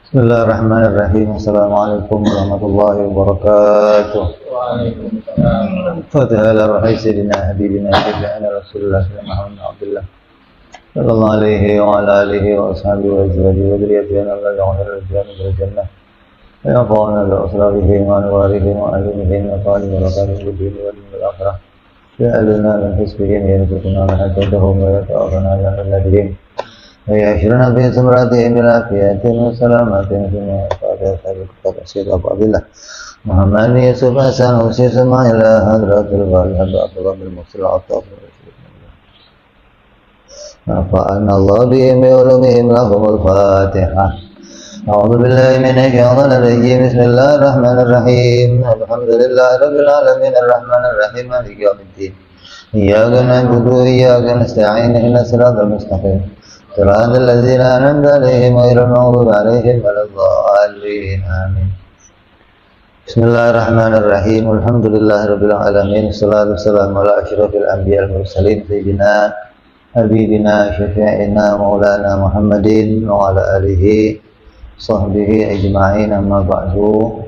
Bismillahirrahmanirrahim. Assalamualaikum warahmatullahi wabarakatuh. Waalaikumsalam. Fatihah rahai sayyidina habibina sayyidina Rasulullah sallallahu alaihi wasallam. Sallallahu alaihi wa ala alihi wa ashabihi wa azwajihi wa dzurriyyatihi wa ala alihi wa jannah. Ya qawna bi asrabihi wa anwarihi wa alihi wa sahbihi wa barakatuhu bi wal akhirah. Ya aluna min hisbihi yarzuquna ma atadahum wa yata'afana ala alladhim. ويعشرنا في سمراتهم بالعافية وسلامة ثم قد أبو عبد الله محمد يوسف حسن وسيس ما إلى حضرة الغالب أبو المرسل عطاف نفعنا الله بهم بعلومهم لهم الفاتحة أعوذ بالله من الشيطان الرجيم بسم الله الرحمن الرحيم الحمد لله رب العالمين الرحمن الرحيم مالك يوم الدين إياك نعبد وإياك نستعين اهدنا الصراط المستقيم صراط الذين أنعمت عليهم غير المغضوب عليهم ولا الضالين آمين. Bismillahirrahmanirrahim. Alhamdulillahirabbil alamin. Wassalatu wassalamu ala asyrafil anbiya'il mursalin sayyidina habibina syafi'ina maulana Muhammadin wa ala alihi sahbihi ajma'in amma ba'du.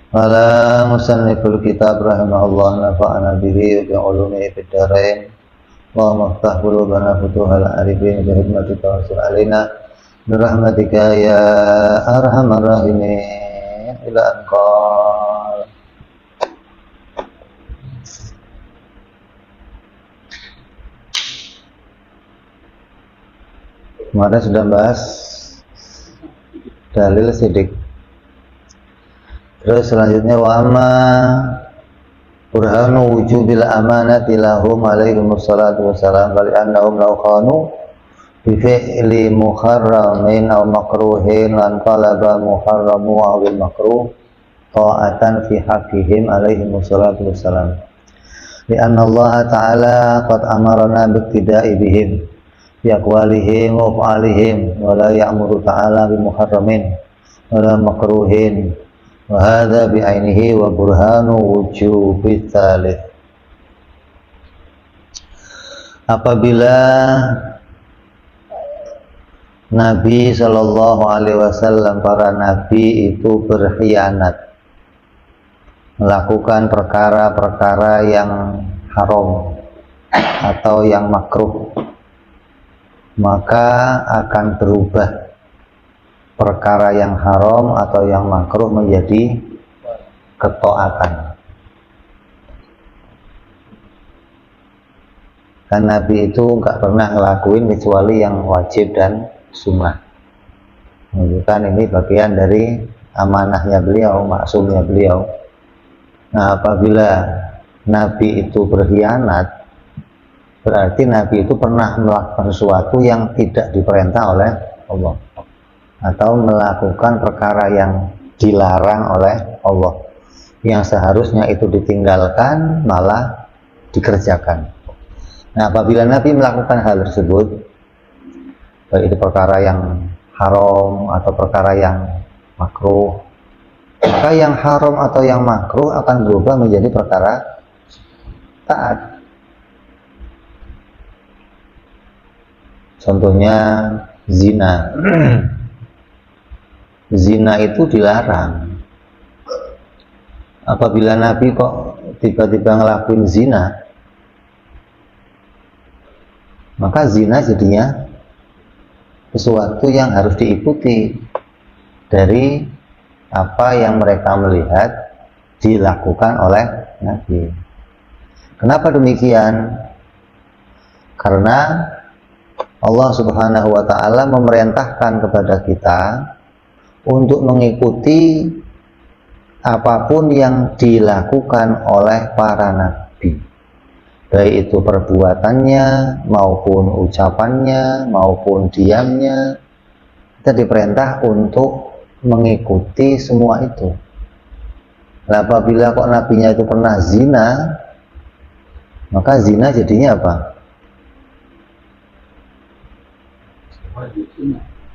Qala musanniful kitab rahimahullah nafa'ana bihi wa bi ulumihi fid dharain. Allahumma aftah qulubana futuhal arifin bi hikmatika wa anzil alaina bi rahmatika ya arhamar rahimin ila anqal. Kemarin sudah bahas dalil sidik. Terus selanjutnya wa amma burhanu wujubil amanati lahum alaihim wassalatu wassalam bali annahum law khanu bi fi'li muharramin aw makruhin lan qalaba muharramu aw bil makruh ta'atan fi haqqihim alaihim wassalatu wassalam li anna Allah ta'ala qad amarna bi iktida'i bihim bi aqwalihim wa af'alihim wa la ya'muru ta'ala bi muharramin wa la makruhin wa hadza bi ainihi wa burhanu wujubi tsalits. Apabila Nabi sallallahu alaihi wasallam, para nabi itu berkhianat, melakukan perkara-perkara yang haram atau yang makruh, maka akan berubah perkara yang haram atau yang makruh menjadi ketaatan. Kan Nabi itu nggak pernah ngelakuin kecuali yang wajib dan sunnah. Menunjukkan ini bagian dari amanahnya beliau, maksumnya beliau. Nah, apabila Nabi itu berkhianat, berarti Nabi itu pernah melakukan sesuatu yang tidak diperintah oleh Allah, atau melakukan perkara yang dilarang oleh Allah, yang seharusnya itu ditinggalkan malah dikerjakan. Nah, apabila Nabi melakukan hal tersebut, baik itu perkara yang haram atau perkara yang makruh, maka yang haram atau yang makruh akan berubah menjadi perkara taat. Contohnya zina. Zina itu dilarang. Apabila Nabi kok tiba-tiba ngelakuin zina, maka zina jadinya sesuatu yang harus diikuti dari apa yang mereka melihat dilakukan oleh Nabi. Kenapa demikian? Karena Allah Subhanahu wa ta'ala memerintahkan kepada kita untuk mengikuti apapun yang dilakukan oleh para nabi, baik itu perbuatannya maupun ucapannya maupun diamnya. Kita diperintah untuk mengikuti semua itu. Nah, apabila kok nabinya itu pernah zina, maka zina jadinya apa?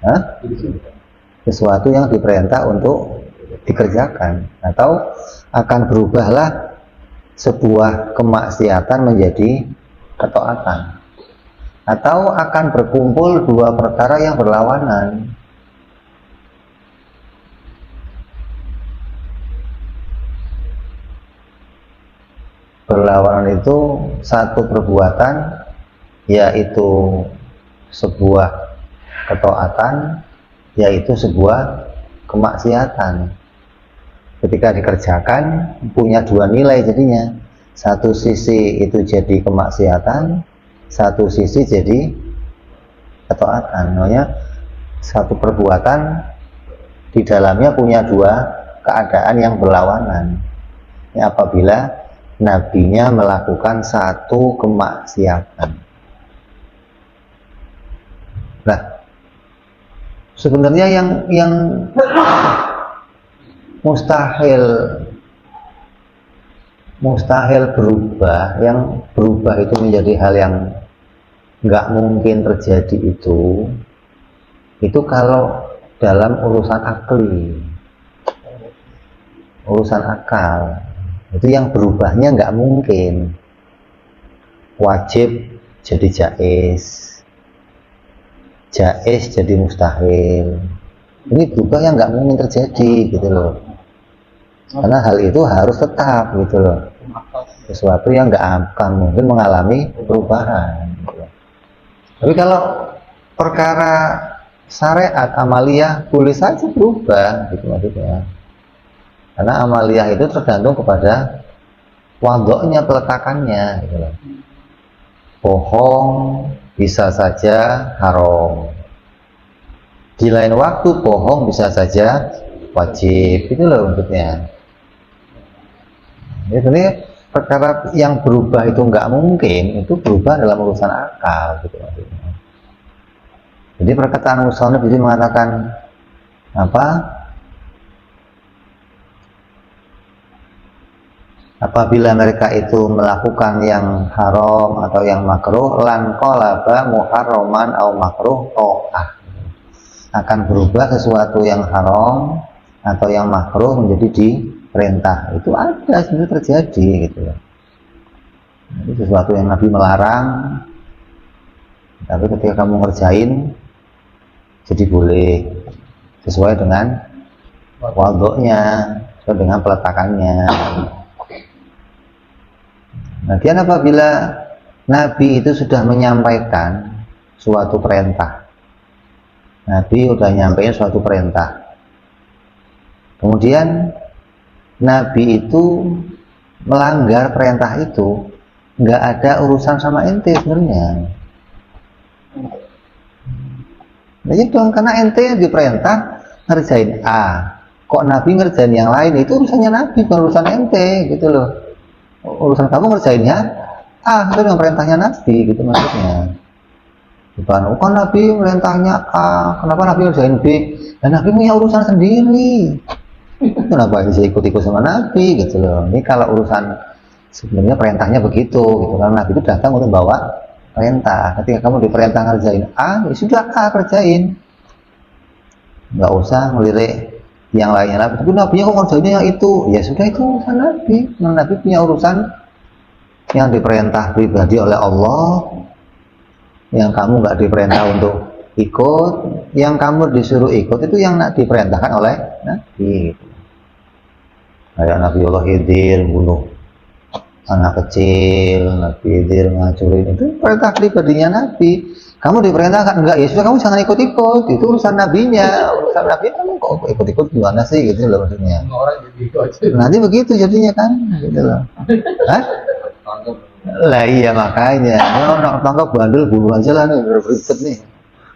Hah? Sesuatu yang diperintah untuk dikerjakan, atau akan berubahlah sebuah kemaksiatan menjadi ketaatan, atau akan berkumpul dua perkara yang berlawanan. berlawanan itu satu perbuatan, yaitu sebuah ketaatan, yaitu sebuah kemaksiatan. Ketika dikerjakan punya dua nilai jadinya. Satu sisi itu jadi kemaksiatan, satu sisi jadi ketaatan. Namanya satu perbuatan di dalamnya punya dua keadaan yang berlawanan. Ini apabila nabinya melakukan satu kemaksiatan. Nah, sebenarnya yang mustahil berubah, yang berubah itu menjadi hal yang nggak mungkin terjadi itu kalau dalam urusan akli, urusan akal, itu yang berubahnya nggak mungkin. Wajib jadi jaiz, jaiz jadi mustahil. Ini berubah yang nggak mungkin terjadi gitu loh. Karena hal itu harus tetap gitu loh. Sesuatu yang nggak akan mungkin mengalami perubahan gitu. Tapi kalau perkara syariat amaliyah boleh saja berubah gitu maksudnya. Karena amaliyah itu tergantung kepada wadoknya, peletakannya gitu loh. Bohong bisa saja haram, di lain waktu bohong bisa saja wajib, itu loh maksudnya. Ini perkara yang berubah itu nggak mungkin, itu berubah dalam urusan akal gitu maksudnya. Jadi perkataan musannaf jadi mengatakan apa? Apabila mereka itu melakukan yang haram atau yang makruh, lan qalaba muharraman au makruh ta'ah, akan berubah sesuatu yang haram atau yang makruh menjadi diperintah. Itu ada sebenarnya terjadi gitu loh. Itu sesuatu yang Nabi melarang, tapi ketika kamu ngerjain jadi boleh sesuai dengan wadoknya, sesuai dengan peletakannya. Nah, dia apabila Nabi itu sudah menyampaikan suatu perintah, Nabi sudah nyampein suatu perintah, kemudian Nabi itu melanggar perintah itu, nggak ada urusan sama ente sebenarnya. Nah, itu karena ente diperintah ngerjain A, kok Nabi ngerjain yang lain, itu urusannya Nabi, bukan urusan ente gitu loh. Urusan kamu ngerjainnya A, itu yang perintahnya Nabi gitu maksudnya. Bukan Nabi perintahnya A, kenapa Nabi ngerjain B? Dan Nabi punya urusan sendiri, kenapa bisa ikut-ikut sama Nabi gitu loh. Ini kalau urusan sebenarnya perintahnya begitu gitu, karena Nabi itu datang untuk bawa perintah. Ketika kamu diperintah ngerjain A, ya sudah A kerjain, nggak usah ngelirik yang lainnya. Nabi, tapi Nabi kok ngerjainnya yang itu, ya sudah itu urusan Nabi. Nah, Nabi punya urusan yang diperintah pribadi oleh Allah, yang kamu nggak diperintah untuk ikut, yang kamu disuruh ikut itu yang diperintahkan oleh Nabi gitu. Kayak Nabi Allah Khidir bunuh anak kecil, Nabi Khidir ngacurin, itu perintah pribadinya Nabi. Kamu diperintahkan enggak, ya sudah kamu jangan ikut-ikut, itu urusan nabinya. Urusan nabi kamu kok ikut-ikut gimana sih gitu loh maksudnya. Nanti begitu jadinya kan gitu loh. Hah? Lah iya makanya, orang tangkap bandel bunuh aja lah nih, berikut nih.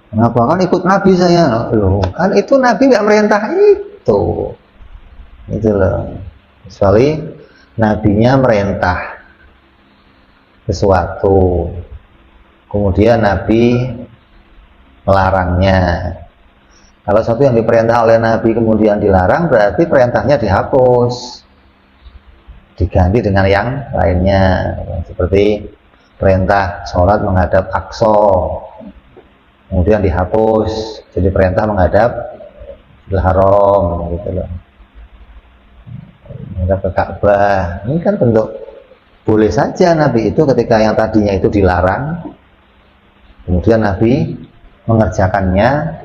Kenapa kan ikut nabi saya loh? Kan itu nabi nggak merintah itu. Gitu loh. Kecuali nabinya merintah sesuatu, kemudian Nabi melarangnya. Kalau satu yang diperintah oleh Nabi kemudian dilarang, berarti perintahnya dihapus, diganti dengan yang lainnya. Seperti perintah sholat menghadap Aqsa, kemudian dihapus, jadi perintah menghadap Al-Haram, gitu loh. Menghadap ke Ka'bah. Ini kan bentuk boleh saja Nabi itu ketika yang tadinya itu dilarang, kemudian Nabi mengerjakannya.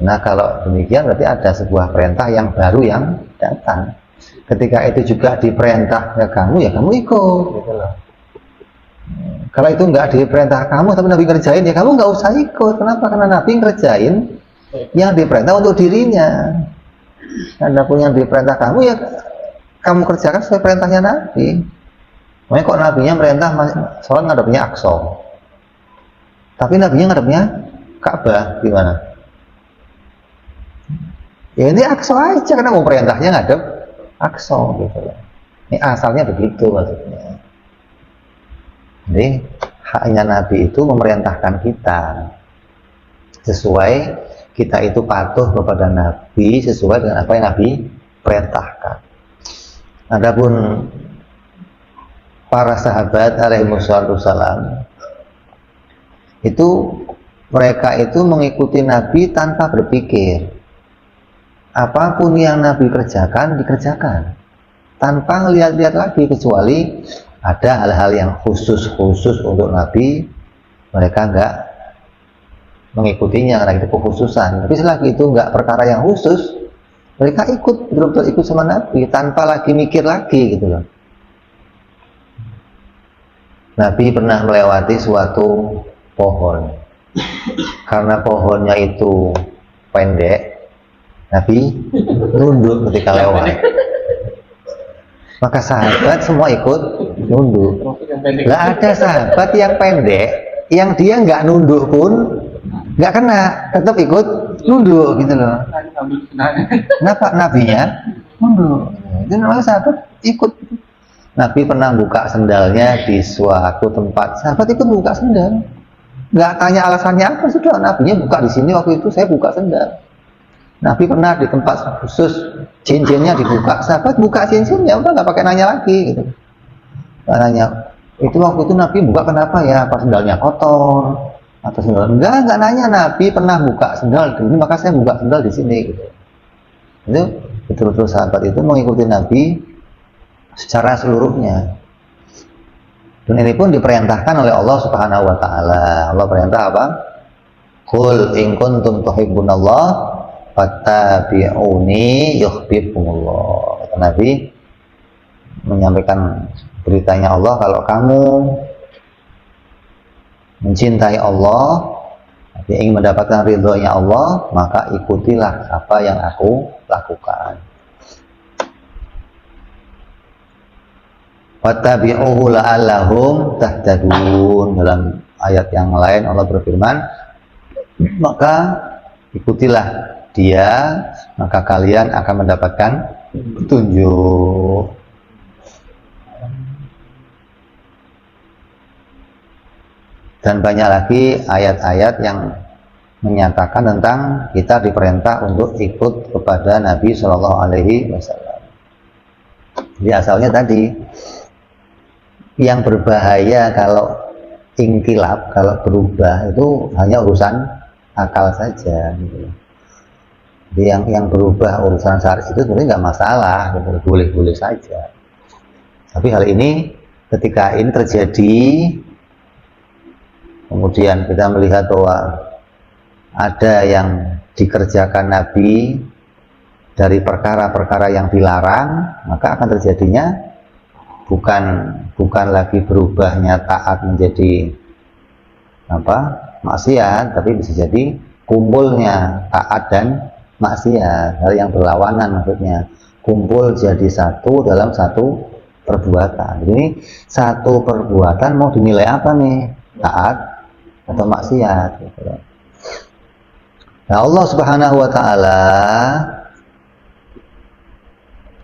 Nah kalau demikian berarti ada sebuah perintah yang baru yang datang. Ketika itu juga diperintah ya kamu ikut gitu loh. Kalau itu nggak diperintah kamu tapi Nabi ngerjain ya kamu nggak usah ikut. Kenapa? Karena Nabi ngerjain yang diperintah untuk dirinya. Anda punya diperintah kamu ya kamu kerjakan sesuai perintahnya Nabi. Makanya kok Nabinya merintah sholat ngadepnya Aqsa, tapi Nabinya ngadepnya Ka'bah gimana? Ya ini Aqsa aja karena mau perintahnya ngadep Aqsa gitu loh. Ini asalnya begitu maksudnya. Jadi haknya Nabi itu memerintahkan kita sesuai kita itu patuh kepada Nabi sesuai dengan apa yang Nabi perintahkan. Adapun para sahabat alaihimussalam itu mereka itu mengikuti Nabi tanpa berpikir. Apapun yang Nabi kerjakan dikerjakan tanpa ngelihat-lihat lagi, kecuali ada hal-hal yang khusus untuk Nabi, mereka enggak mengikutinya karena itu kekhususan. Tapi selagi itu enggak perkara yang khusus, mereka ikut, betul-betul ikut sama Nabi tanpa lagi mikir lagi gitu loh. Nabi pernah melewati suatu pohon, karena pohonnya itu pendek, Nabi nunduk ketika lewat. Maka sahabat semua ikut nunduk. Nggak ada sahabat yang pendek, yang dia nggak nunduk pun nggak kena, tetap ikut nunduk gitu loh. Kenapa? Nabinya nunduk. Itu namanya sahabat ikut. Nabi pernah buka sendalnya di suatu tempat, sahabat ikut buka sendal. Nggak tanya alasannya apa, sudah Nabinya buka di sini waktu itu saya buka sendal. Nabi pernah di tempat khusus cincinnya dibuka, sahabat buka cincinnya, udah nggak pakai nanya lagi gitu. Nggak nanya. Itu waktu itu Nabi buka kenapa ya? Apa sendalnya kotor? Atau sendal? Nggak nanya. Nabi pernah buka sendal di sini, maka saya buka sendal di sini gitu. Itu betul-betul sahabat itu mengikuti Nabi secara seluruhnya. Dan ini pun diperintahkan oleh Allah Subhanahu wa taala. Allah perintah apa? Qul in kuntum tuhibbunallah fattabi'uni yuhibbukumullah. Kata Nabi menyampaikan beritanya Allah, kalau kamu mencintai Allah, ingin mendapatkan ridhonya Allah, maka ikutilah apa yang aku lakukan. Wattabi'uhu la'allahum tahtadun. Dalam ayat yang lain Allah berfirman, maka ikutilah dia, maka kalian akan mendapatkan petunjuk. Dan banyak lagi ayat-ayat yang menyatakan tentang kita diperintah untuk ikut kepada Nabi Shallallahu Alaihi Wasallam. Jadi asalnya tadi, yang berbahaya kalau inkilab, kalau berubah itu hanya urusan akal saja gitu. Jadi yang berubah urusan syar'i itu sebenarnya nggak masalah gitu, boleh-boleh saja. Tapi hal ini ketika ini terjadi, kemudian kita melihat bahwa ada yang dikerjakan Nabi dari perkara-perkara yang dilarang, maka akan terjadinya bukan lagi berubahnya taat menjadi maksiat, tapi bisa jadi kumpulnya taat dan maksiat, hal yang berlawanan, maksudnya kumpul jadi satu dalam satu perbuatan. Jadi satu perbuatan mau dinilai apa nih, taat atau maksiat gitu. Nah, Allah Subhanahu wa taala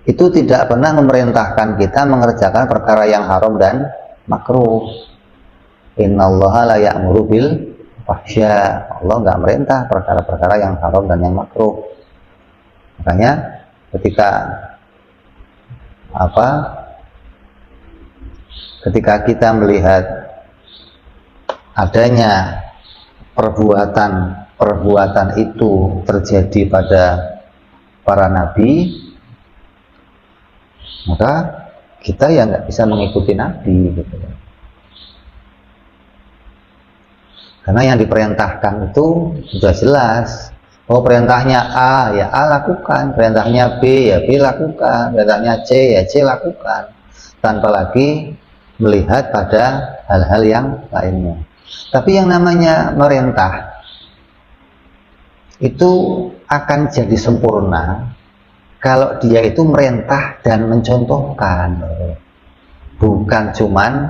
itu tidak pernah memerintahkan kita mengerjakan perkara yang haram dan makruh. Innallaha la ya'muru bil fahsya. Allah nggak merintah perkara-perkara yang haram dan yang makruh. Makanya ketika kita melihat adanya perbuatan itu terjadi pada para nabi, maka kita ya nggak bisa mengikuti Nabi gitu. Karena yang diperintahkan itu sudah jelas, Oh, perintahnya A, ya A lakukan, perintahnya B, ya B lakukan, perintahnya C, ya C lakukan, tanpa lagi melihat pada hal-hal yang lainnya. Tapi yang namanya merintah itu akan jadi sempurna kalau dia itu merintah dan mencontohkan, bukan cuman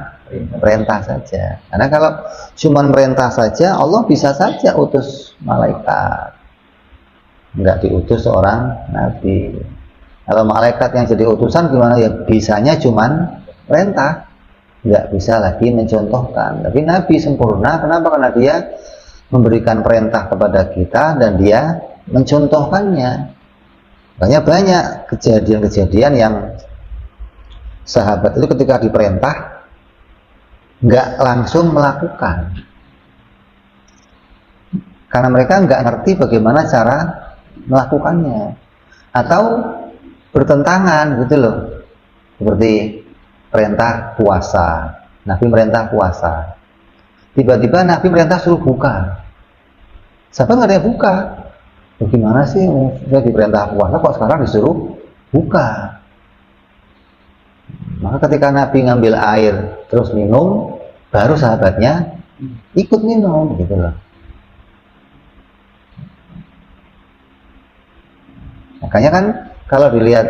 perintah saja. Karena kalau cuman perintah saja, Allah bisa saja utus malaikat, nggak diutus seorang nabi. Kalau malaikat yang jadi utusan gimana, ya bisanya cuman perintah, nggak bisa lagi mencontohkan. Tapi nabi sempurna, kenapa? Karena dia memberikan perintah kepada kita dan dia mencontohkannya. Banyak kejadian-kejadian yang sahabat itu ketika diperintah nggak langsung melakukan, karena mereka nggak ngerti bagaimana cara melakukannya, atau bertentangan gitu loh. Seperti perintah puasa, Nabi merintah puasa, tiba-tiba Nabi merintah suruh buka, sahabat nggak ada yang buka. Bagaimana sih, saya diperintah puasa kok sekarang disuruh buka? Maka ketika Nabi ngambil air terus minum, baru sahabatnya ikut minum gitu loh. Makanya kan kalau dilihat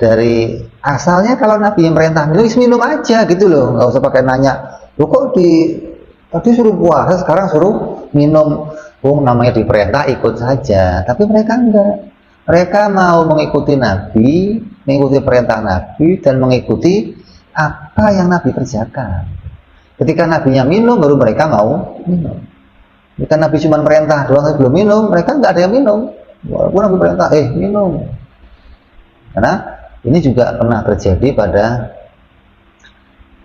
dari asalnya, kalau Nabi yang perintah minum aja gitu loh, nggak usah pakai nanya, loh kok tadi suruh puasa sekarang suruh minum. Oh, namanya diperintah ikut saja. Tapi mereka enggak, mereka mau mengikuti Nabi, mengikuti perintah Nabi, dan mengikuti apa yang Nabi kerjakan. Ketika Nabinya minum, baru mereka mau minum. Ketika Nabi cuma perintah doang tapi belum minum, mereka nggak ada yang minum. Walaupun Nabi perintah, minum. Karena ini juga pernah terjadi pada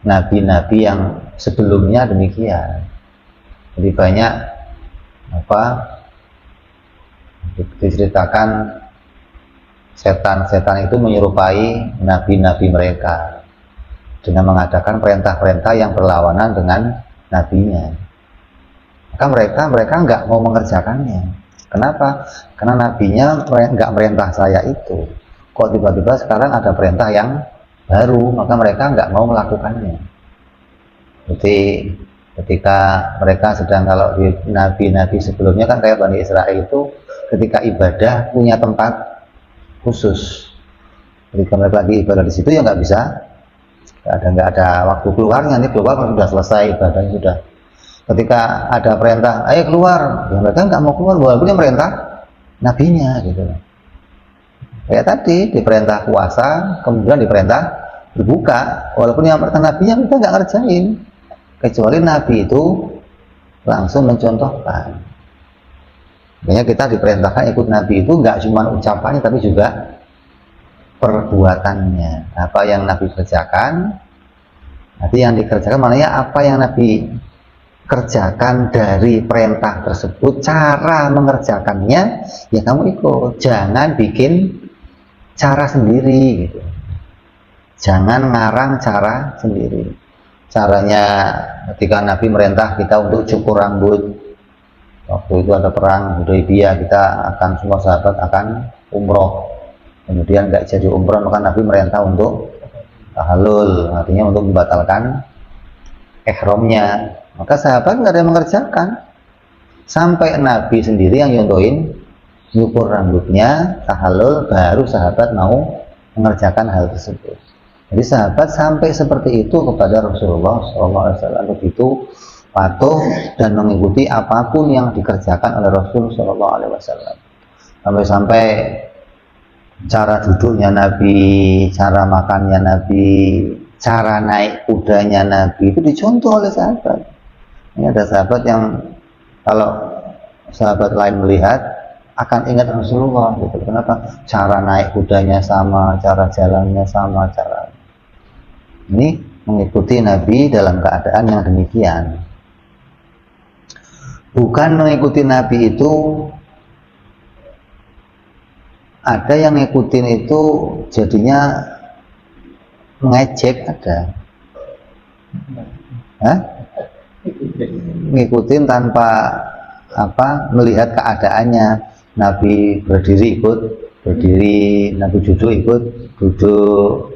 nabi-nabi yang sebelumnya demikian. Jadi banyak diceritakan setan-setan itu menyerupai nabi-nabi mereka dengan mengadakan perintah-perintah yang berlawanan dengan nabinya. Maka mereka nggak mau mengerjakannya. Kenapa? Karena nabinya nggak merintah saya itu. Kok tiba-tiba sekarang ada perintah yang baru, maka mereka nggak mau melakukannya. Jadi ketika mereka sedang, kalau di nabi-nabi sebelumnya kan kayak Bani Israel itu ketika ibadah punya tempat khusus. Ketika mereka lagi ibadah di situ ya nggak bisa, nggak ada waktu keluarnya. Ini keluar sudah selesai ibadahnya sudah. Ketika ada perintah, ayo keluar, ya mereka nggak mau keluar walaupun yang perintah nabinya gitu. Kayak tadi diperintah puasa, kemudian diperintah berbuka, walaupun yang perintah nabinya mereka nggak ngerjain. Kecuali Nabi itu langsung mencontohkan. Makanya kita diperintahkan ikut Nabi itu nggak cuma ucapannya, tapi juga perbuatannya. Apa yang Nabi kerjakan, nanti yang dikerjakan maknanya apa yang Nabi kerjakan dari perintah tersebut, cara mengerjakannya ya kamu ikut. Jangan bikin cara sendiri gitu. Jangan ngarang cara sendiri. Caranya ketika Nabi merintah kita untuk cukur rambut, waktu itu ada perang Hudaybiyah, kita akan semua sahabat akan umroh, kemudian nggak jadi umroh, maka Nabi merintah untuk tahallul, artinya untuk membatalkan ihramnya. Maka sahabat nggak ada yang mengerjakan, sampai Nabi sendiri yang nyontohin nyukur rambutnya, tahallul, baru sahabat mau mengerjakan hal tersebut. Jadi sahabat sampai seperti itu kepada Rasulullah SAW, begitu patuh dan mengikuti apapun yang dikerjakan oleh Rasul SAW. Sampai-sampai cara duduknya Nabi, cara makannya Nabi, cara naik kudanya Nabi itu dicontoh oleh sahabat. Ini ada sahabat yang kalau sahabat lain melihat akan ingat Rasulullah gitu. Kenapa? Cara naik kudanya sama, cara jalannya sama, ini mengikuti Nabi dalam keadaan yang demikian. Bukan mengikuti Nabi itu, ada yang ngikutin itu jadinya mengejek, ada. Ngikutin tanpa melihat keadaannya. Nabi berdiri ikut berdiri, Nabi duduk ikut duduk,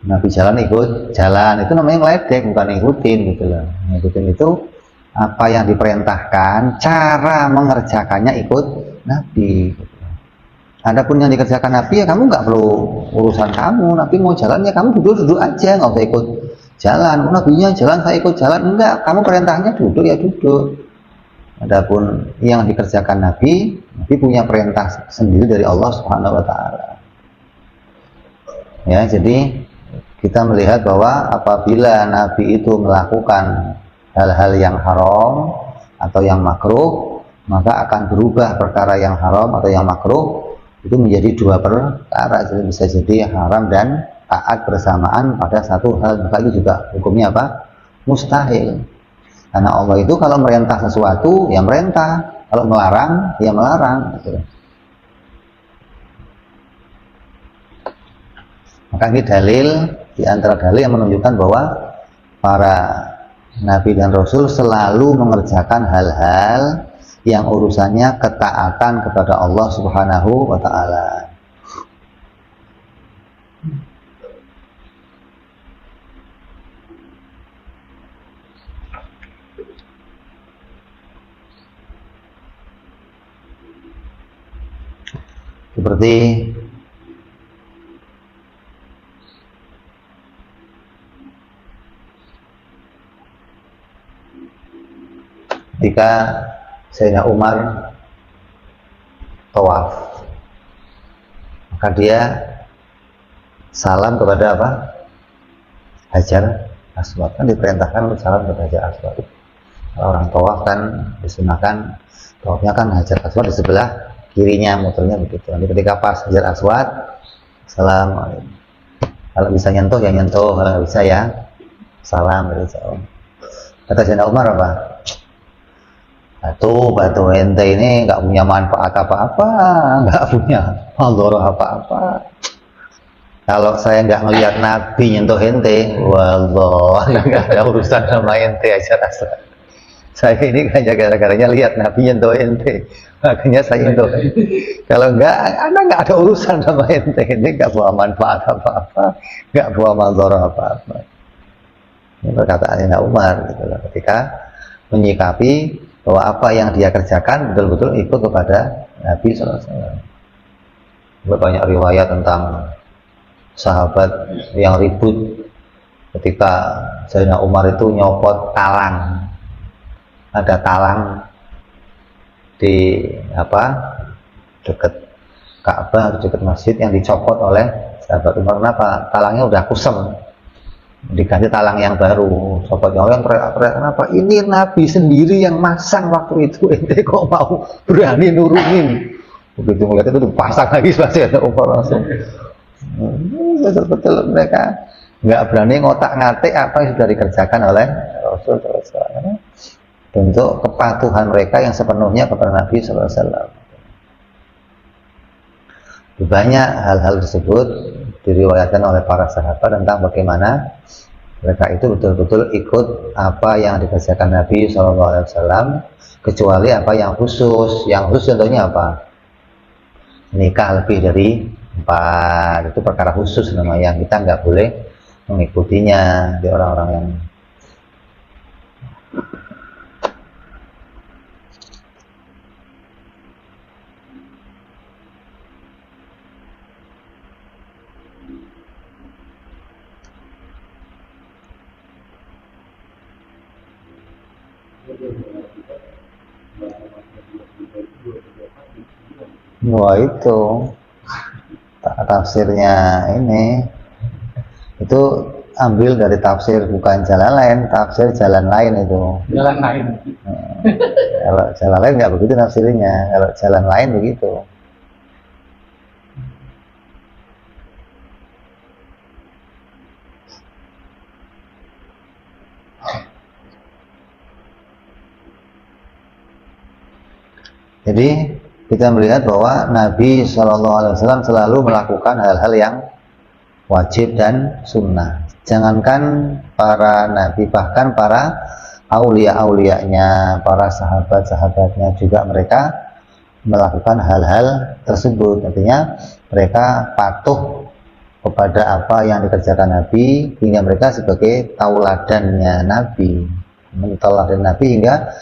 Nabi jalan ikut jalan. Itu namanya ngeledek, bukan ngikutin gitu loh. Ngikutin itu apa yang diperintahkan, cara mengerjakannya ikut Nabi. Adapun yang dikerjakan Nabi ya kamu nggak perlu urusan kamu. Nabi mau jalan ya kamu duduk aja, nggak usah ikut jalan. Nabinya jalan saya ikut jalan, enggak. Kamu perintahnya duduk ya duduk. Adapun yang dikerjakan Nabi punya perintah sendiri dari Allah Subhanahu wa taala. Ya, jadi kita melihat bahwa apabila Nabi itu melakukan hal-hal yang haram atau yang makruh, maka akan berubah perkara yang haram atau yang makruh itu menjadi dua perkara. Jadi bisa jadi haram dan taat bersamaan pada satu hal, maka itu juga hukumnya apa? Mustahil. Karena Allah itu kalau merintah sesuatu, ya merintah. Kalau melarang, ya melarang. Gitu. Maka ini dalil, di antara dalil yang menunjukkan bahwa para Nabi dan Rasul selalu mengerjakan hal-hal yang urusannya ketaatan kepada Allah Subhanahu wa ta'ala. Seperti ketika Sayyidina Umar tawaf, maka dia salam kepada apa? Hajar Aswad. Kan diperintahkan untuk salam kepada Hajar Aswad. Kalau orang tawaf kan disunahkan tawafnya kan Hajar Aswad di sebelah kirinya, muternya begitu. Nanti ketika pas Hajar Aswad, salam. Kalau bisa nyentuh ya nyentuh, kalau nggak bisa ya salam. Kata Sayyidina Umar apa? Batu ente ini nggak punya manfaat apa-apa, nggak punya madharah apa-apa. Kalau saya nggak ngelihat Nabi nyentuh ente, wallah nggak ada urusan sama ente Hajar Aswad. Saya ini kan gara-garanya lihat Nabi nyentuh ente, makanya saya nyentuh. Kalau enggak, Anda nggak ada urusan sama ente, ini nggak bawa manfaat apa-apa, nggak bawa madharah apa-apa. Ini perkataannya Umar gitu loh, ketika menyikapi bahwa apa yang dia kerjakan betul-betul ikut kepada Nabi SAW. Banyak riwayat tentang sahabat yang ribut ketika Sayyidina Umar itu nyopot talang. Ada talang di dekat Ka'bah, dekat masjid yang dicopot oleh sahabat Umar. Kenapa? Talangnya udah kusam, diganti talang yang baru. Sahabatnya orang teriak-teriak, kenapa? Ini Nabi sendiri yang masang waktu itu, ente kok mau berani nurunin? Begitu melihat itu dipasang lagi Sayyidina Umar langsung. Betul-betul mereka nggak berani ngotak-ngatik apa yang sudah dikerjakan oleh Rasul SAW. Bentuk kepatuhan mereka yang sepenuhnya kepada Nabi SAW. Banyak hal-hal tersebut diriwayatkan oleh para sahabat tentang bagaimana mereka itu betul-betul ikut apa yang dikerjakan Nabi SAW, kecuali apa yang khusus. Yang khusus contohnya apa? Nikah lebih dari 4, itu perkara khusus namanya, yang kita nggak boleh mengikutinya di orang-orang yang wah itu tafsirnya ini itu ambil dari tafsir bukan jalan lain, tafsir jalan lain itu. Jalan lain. Kalau jalan lain nggak begitu tafsirnya, kalau jalan lain begitu. Jadi kita melihat bahwa Nabi SAW selalu melakukan hal-hal yang wajib dan sunnah. Jangankan para nabi, bahkan para aulia-aulianya, para sahabat-sahabatnya juga mereka melakukan hal-hal tersebut. Artinya mereka patuh kepada apa yang dikerjakan Nabi, hingga mereka sebagai tauladannya Nabi, menteladan Nabi, hingga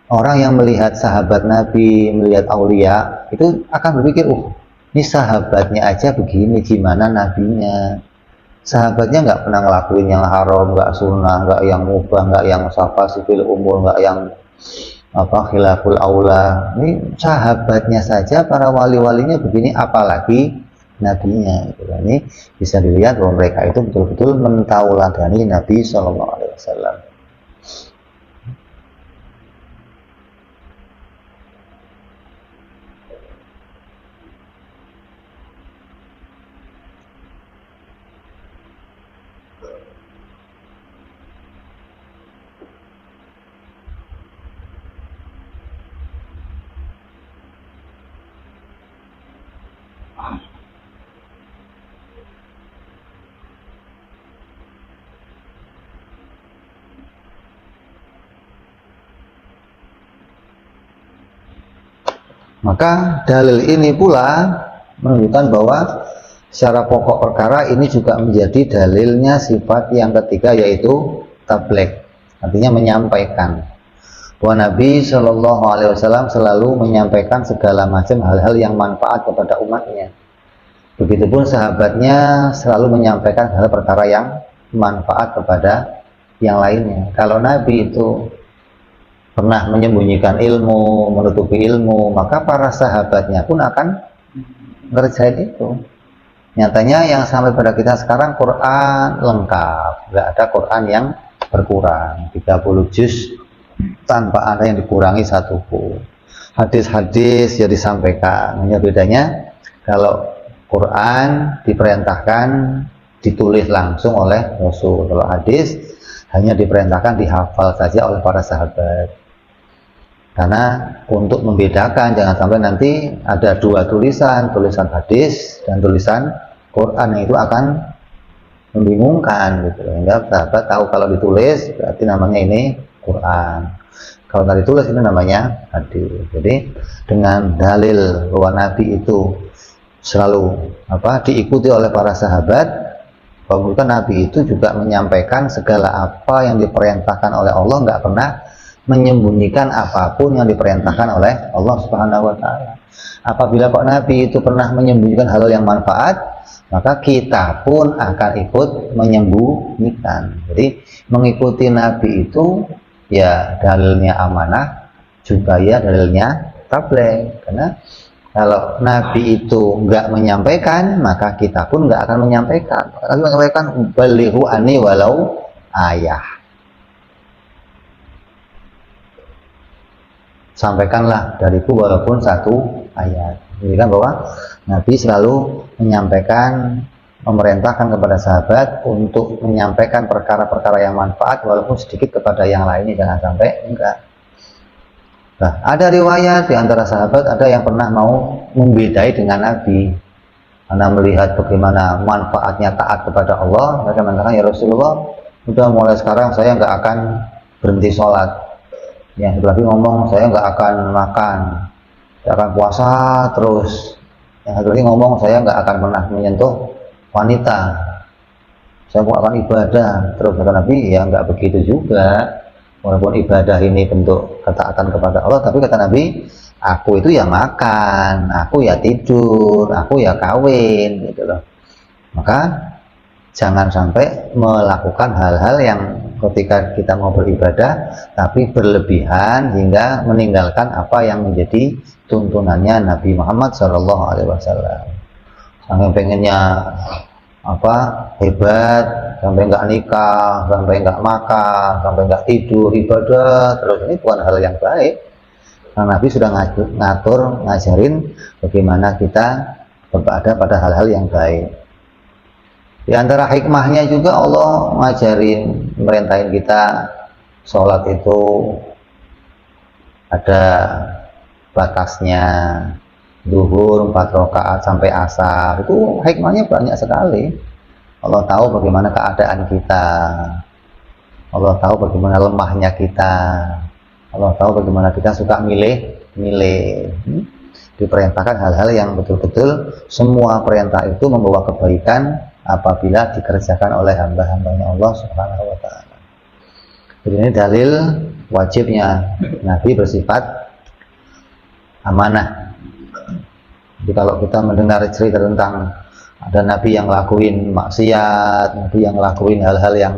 orang yang melihat sahabat Nabi, melihat aulia, itu akan berpikir, ini sahabatnya aja begini, gimana nabinya? Sahabatnya nggak pernah ngelakuin yang haram, nggak sunnah, nggak yang mubah, nggak yang safasidil umur, nggak yang khilaful aula. Ini sahabatnya saja, para wali-walinya begini, apalagi nabinya. Gitu. Ini bisa dilihat bahwa mereka itu betul-betul mentauladani Nabi Shallallahu Alaihi Wasallam. Maka dalil ini pula menunjukkan bahwa secara pokok perkara ini juga menjadi dalilnya sifat yang ketiga, yaitu tabligh, artinya menyampaikan. Bahwa Nabi Shallallahu Alaihi Wasallam selalu menyampaikan segala macam hal-hal yang manfaat kepada umatnya. Begitupun sahabatnya selalu menyampaikan hal perkara yang manfaat kepada yang lainnya. Kalau Nabi itu pernah menyembunyikan ilmu, menutupi ilmu, maka para sahabatnya pun akan ngerjain itu. Nyatanya yang sampai pada kita sekarang Quran lengkap, nggak ada Quran yang berkurang, 30 juz tanpa ada yang dikurangi satupun. Hadis-hadis ya disampaikan, hanya bedanya kalau Quran diperintahkan ditulis langsung oleh Rasul, kalau hadis hanya diperintahkan dihafal saja oleh para sahabat. Karena untuk membedakan, jangan sampai nanti ada dua tulisan, tulisan hadis dan tulisan Quran, yang itu akan membingungkan gitu. Sehingga sahabat tahu kalau ditulis berarti namanya ini Quran, kalau nggak ditulis ini namanya hadis. Jadi dengan dalil bahwa Nabi itu selalu diikuti oleh para sahabat, bahwa Nabi itu juga menyampaikan segala apa yang diperintahkan oleh Allah, nggak pernah menyembunyikan apapun yang diperintahkan oleh Allah Subhanahu wa Ta'ala. Apabila kok Nabi itu pernah menyembunyikan hal yang manfaat, maka kita pun akan ikut menyembunyikan. Jadi mengikuti Nabi itu ya dalilnya amanah, juga ya dalilnya tabligh. Karena kalau Nabi itu nggak menyampaikan, maka kita pun nggak akan menyampaikan. Nabi menyampaikan balighu anni walau ayah. Sampaikanlah dariku walaupun satu ayat. Jadi kan bahwa Nabi selalu menyampaikan, memerintahkan kepada sahabat untuk menyampaikan perkara-perkara yang manfaat walaupun sedikit kepada yang lainnya, jangan sampai enggak. Nah, ada riwayat di antara sahabat ada yang pernah mau membedai dengan Nabi karena melihat bagaimana manfaatnya taat kepada Allah. Mereka mengatakan, ya Rasulullah, udah mulai sekarang saya nggak akan berhenti sholat. Yang satu lagi ngomong, saya nggak akan makan, saya akan puasa terus. Yang satu lagi ngomong, saya nggak akan pernah menyentuh wanita, saya akan ibadah terus. Kata Nabi, ya nggak begitu juga. Walaupun ibadah ini bentuk ketaatan kepada Allah, tapi kata Nabi, aku itu ya makan, aku ya tidur, aku ya kawin, gitu loh. Maka jangan sampai melakukan hal-hal yang ketika kita mau beribadah tapi berlebihan hingga meninggalkan apa yang menjadi tuntunannya Nabi Muhammad SAW. Sampai pengennya hebat, sampai nggak nikah, sampai nggak makan, sampai nggak tidur, ibadah terus, ini bukan hal yang baik. Karena Nabi sudah ngajarin bagaimana kita berada pada hal-hal yang baik. Di antara hikmahnya juga Allah ngajarin, merintahin kita sholat itu ada batasnya, zuhur 4 rakaat sampai asar. Itu hikmahnya banyak sekali. Allah tahu bagaimana keadaan kita, Allah tahu bagaimana lemahnya kita, Allah tahu bagaimana kita suka milih. Diperintahkan hal-hal yang betul-betul semua perintah itu membawa kebaikan apabila dikerjakan oleh hamba-hambanya Allah Subhanahu wa ta'ala. Jadi ini dalil wajibnya Nabi bersifat amanah. Jadi kalau kita mendengar cerita tentang ada Nabi yang lakuin maksiat, Nabi yang lakuin hal-hal yang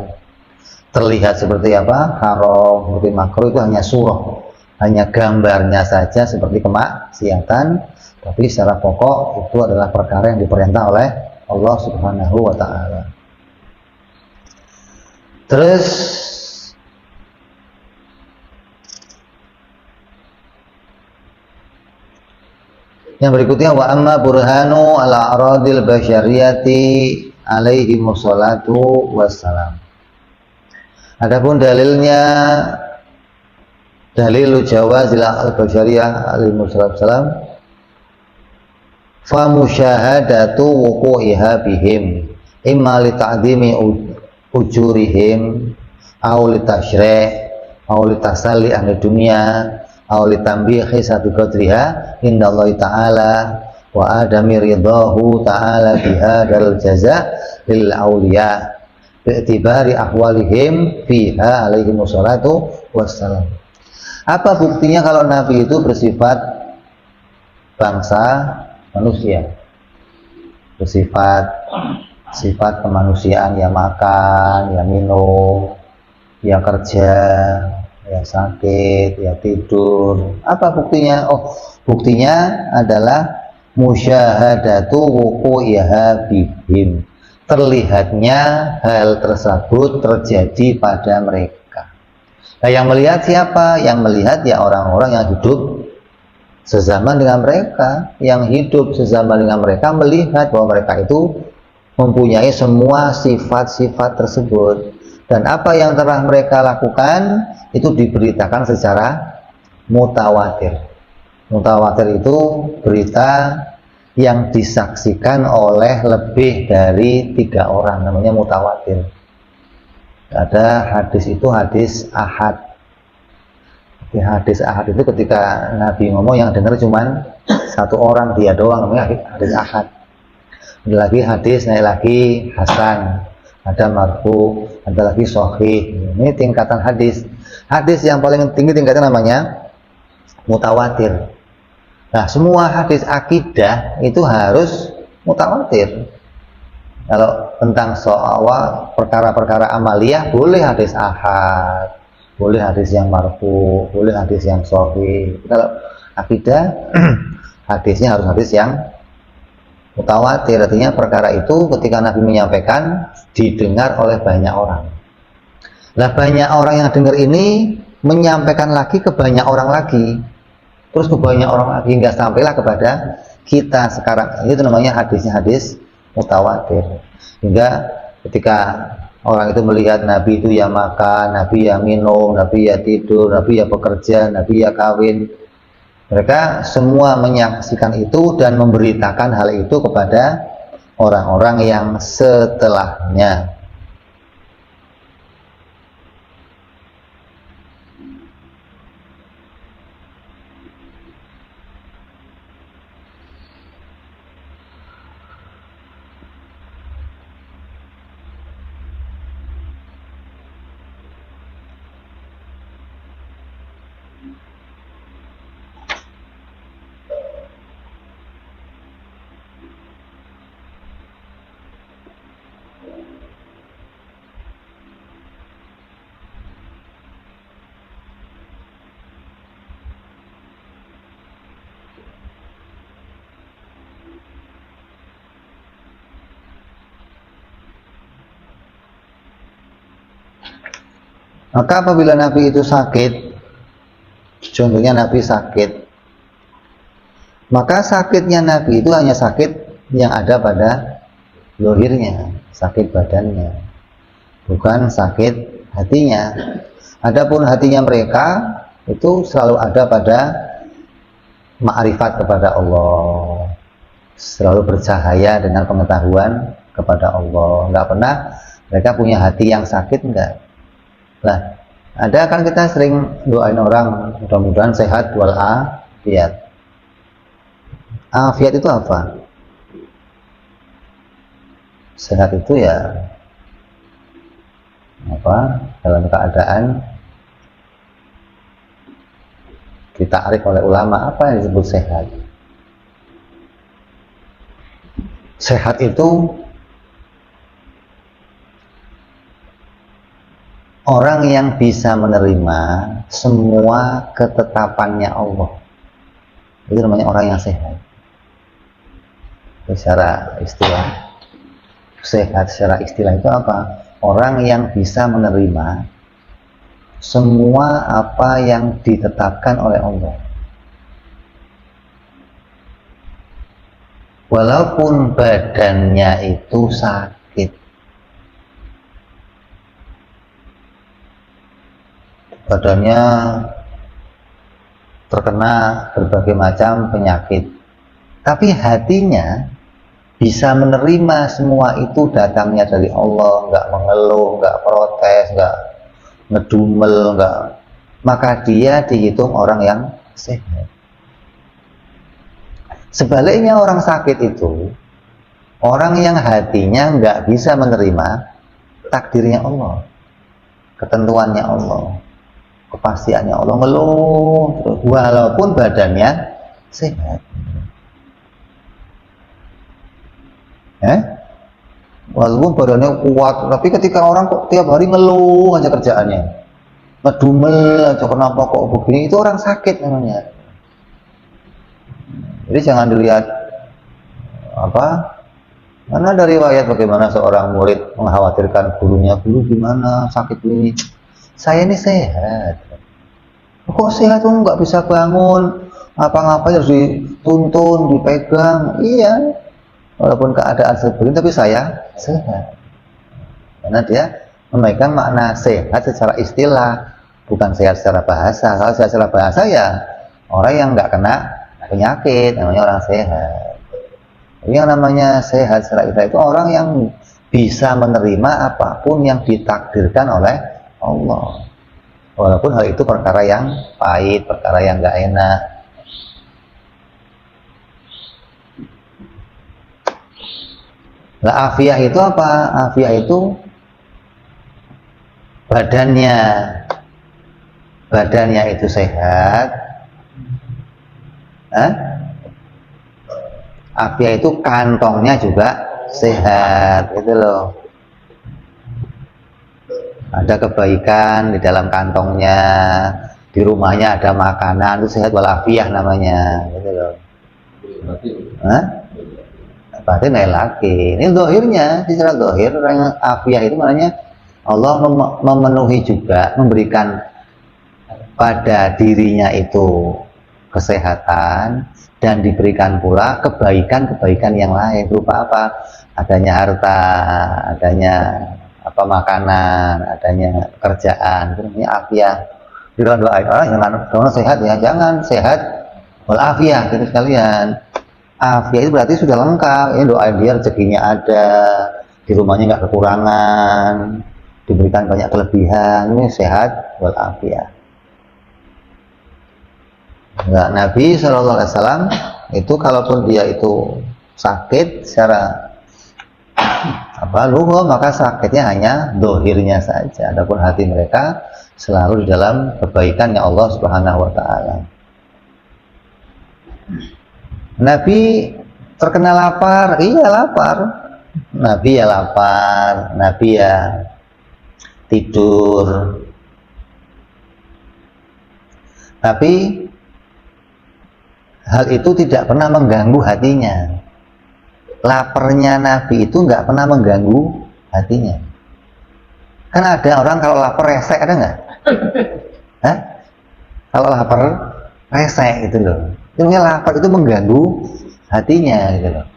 terlihat seperti apa, haram, seperti makruh, itu hanya surah, hanya gambarnya saja seperti kemaksiatan, tapi secara pokok itu adalah perkara yang diperintah oleh Allah Subhanahu wa ta'ala. Terus yang berikutnya, wa amma burhanu ala aradil basyariyati alaihi musallatu wassalam. Adapun dalilnya, dalil jawazil al-basyariyah alaihi musallatu wassalam, fa musyahadatu wuqu'iha bihim imma li ta'dhimi ujurihim aw li tashri' aw li tasalli ahli dunya aw li tambihi satu qadriha indallahi ta'ala wa adami ridahu ta'ala bihadal jaza' lil awliya bi'tibari ahwalihim fiha alaihi wassalatu wassalam. Apa buktinya kalau Nabi itu bersifat bangsa manusia, bersifat sifat kemanusiaan, ya makan, ya minum, ya kerja, ya sakit, ya tidur. Apa buktinya? Oh, buktinya adalah musyahadatu wuqu'iha bihim. Terlihatnya hal tersebut terjadi pada mereka. Nah, yang melihat siapa? Yang melihat ya orang-orang yang hidup sezaman dengan mereka, yang hidup sezaman dengan mereka melihat bahwa mereka itu mempunyai semua sifat-sifat tersebut, dan apa yang telah mereka lakukan itu diberitakan secara mutawatir. Mutawatir itu berita yang disaksikan oleh lebih dari 3 orang, namanya mutawatir. Ada hadis itu hadis ahad. Di hadis ahad itu ketika Nabi ngomong yang dengar cuman 1 orang, dia doang, namanya hadis ahad. Ada lagi hadis, naik lagi hasan, ada marfu, ada lagi sahih. Ini tingkatan hadis. Hadis yang paling tinggi tingkatnya namanya mutawatir. Nah, semua hadis akidah itu harus mutawatir. Kalau tentang soal perkara-perkara amaliyah boleh hadis ahad, boleh hadis yang marfu, boleh hadis yang sahih. Kalau akidah hadisnya harus hadis yang mutawatir. Artinya perkara itu ketika Nabi menyampaikan didengar oleh banyak orang. Nah, banyak orang yang dengar ini menyampaikan lagi ke banyak orang lagi, terus ke banyak orang lagi, hingga sampailah kepada kita sekarang. Itu namanya hadisnya hadis mutawatir. Hingga ketika orang itu melihat Nabi itu ya makan, Nabi ya minum, Nabi ya tidur, Nabi ya bekerja, Nabi ya kawin, mereka semua menyaksikan itu dan memberitakan hal itu kepada orang-orang yang setelahnya. Maka apabila Nabi itu sakit, contohnya Nabi sakit, maka sakitnya Nabi itu hanya sakit yang ada pada lohirnya, sakit badannya, bukan sakit hatinya. Adapun hatinya mereka itu selalu ada pada ma'rifat kepada Allah, selalu bercahaya dengan pengetahuan kepada Allah. Nggak pernah mereka punya hati yang sakit, enggak. Nah, ada kan kita sering doain orang mudah-mudahan sehat walafiat. Afiat itu apa? Sehat itu ya apa? Dalam keadaan ditarik oleh ulama, apa yang disebut sehat? Sehat itu orang yang bisa menerima semua ketetapannya Allah. Itu namanya orang yang sehat. Secara istilah, sehat secara istilah itu apa? Orang yang bisa menerima semua apa yang ditetapkan oleh Allah. Walaupun badannya itu sakit, badannya terkena berbagai macam penyakit, tapi hatinya bisa menerima semua itu datangnya dari Allah, nggak mengeluh, nggak protes, nggak ngedumel, nggak, maka dia dihitung orang yang sehat. Sebaliknya orang sakit itu orang yang hatinya nggak bisa menerima takdirnya Allah, ketentuannya Allah, kepastiannya Allah, ngeluh terus, walaupun badannya sehat. Walaupun badannya kuat, tapi ketika orang kok tiap hari ngeluh aja kerjaannya, ngedumel aja, kenapa kok begini, itu orang sakit namanya. Jadi jangan dilihat apa, karena dari riwayat bagaimana seorang murid mengkhawatirkan gurunya, guru gimana sakit ini, saya ini sehat. Kok sehat tuh nggak bisa bangun, ngapa-ngapain harus dituntun, dipegang. Iya, walaupun keadaan seperti ini, tapi saya sehat. Karena dia memegang makna sehat secara istilah, bukan sehat secara bahasa. Kalau sehat secara bahasa ya orang yang nggak kena penyakit, namanya orang sehat. Jadi yang namanya sehat secara istilah itu orang yang bisa menerima apapun yang ditakdirkan oleh Allah. Walaupun hal itu perkara yang pahit, perkara yang nggak enak. Nah, afiah itu apa? Afiah itu badannya itu sehat. Afiah itu kantongnya juga sehat, gitu loh. Ada kebaikan di dalam kantongnya, di rumahnya ada makanan, itu sehat walafiah namanya, gitu loh. Berarti naik lagi. Ini dohirnya, secara dohir orang yang afiah itu maknanya Allah memenuhi juga, memberikan pada dirinya itu kesehatan dan diberikan pula kebaikan-kebaikan yang lain, berupa apa? Adanya harta, adanya apa, makanan, adanya pekerjaan, itu namanya afiah. Di dalam doa jangan sehat ya, jangan sehat walafiah, gitu sekalian. Afiah itu berarti sudah lengkap. Ini doa dia rezekinya ada, di rumahnya nggak kekurangan, diberikan banyak kelebihan, ini sehat walafiah. Nah, Nabi SAW itu kalaupun dia itu sakit secara lughah, maka sakitnya hanya dohirnya saja. Adapun hati mereka selalu di dalam kebaikannya Allah Subhanahu Wa Taala. Nabi terkena lapar, iya lapar. Nabi ya lapar, Nabi ya tidur. Tapi hal itu tidak pernah mengganggu hatinya. Laparnya Nabi itu nggak pernah mengganggu hatinya. Kan ada orang kalau lapar resek, ada nggak? Kalau lapar resek gitu loh. Itu lapar itu mengganggu hatinya gitu loh.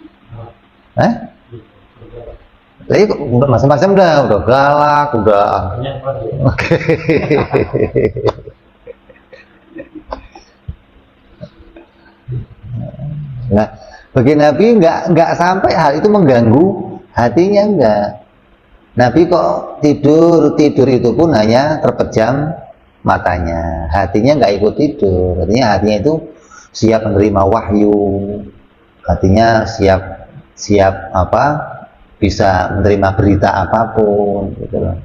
Jadi macam-macam udah galak, udah. Oke. Nah, bagi Nabi nggak sampai hal itu mengganggu hatinya, enggak. Nabi kok tidur itu pun hanya terpejam matanya, hatinya nggak ikut tidur. Artinya hatinya itu siap menerima wahyu, hatinya siap apa, bisa menerima berita apapun gitu loh.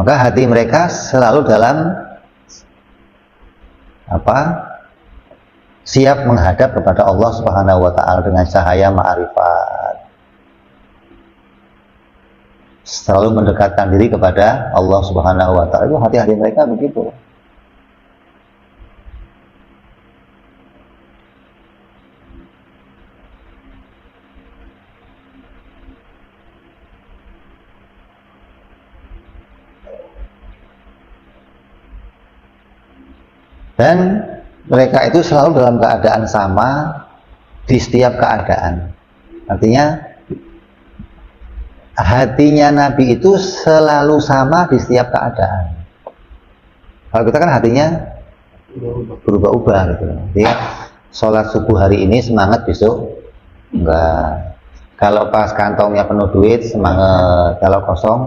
Maka hati mereka selalu dalam apa, siap menghadap kepada Allah Subhanahu wa taala dengan cahaya ma'rifat, selalu mendekatkan diri kepada Allah Subhanahu wa taala. Itu hati-hati mereka begitu. Dan mereka itu selalu dalam keadaan sama di setiap keadaan. Artinya hatinya Nabi itu selalu sama di setiap keadaan. Kalau kita kan hatinya berubah-ubah gitu. Jadi sholat subuh hari ini semangat, besok enggak. Kalau pas kantongnya penuh duit semangat, kalau kosong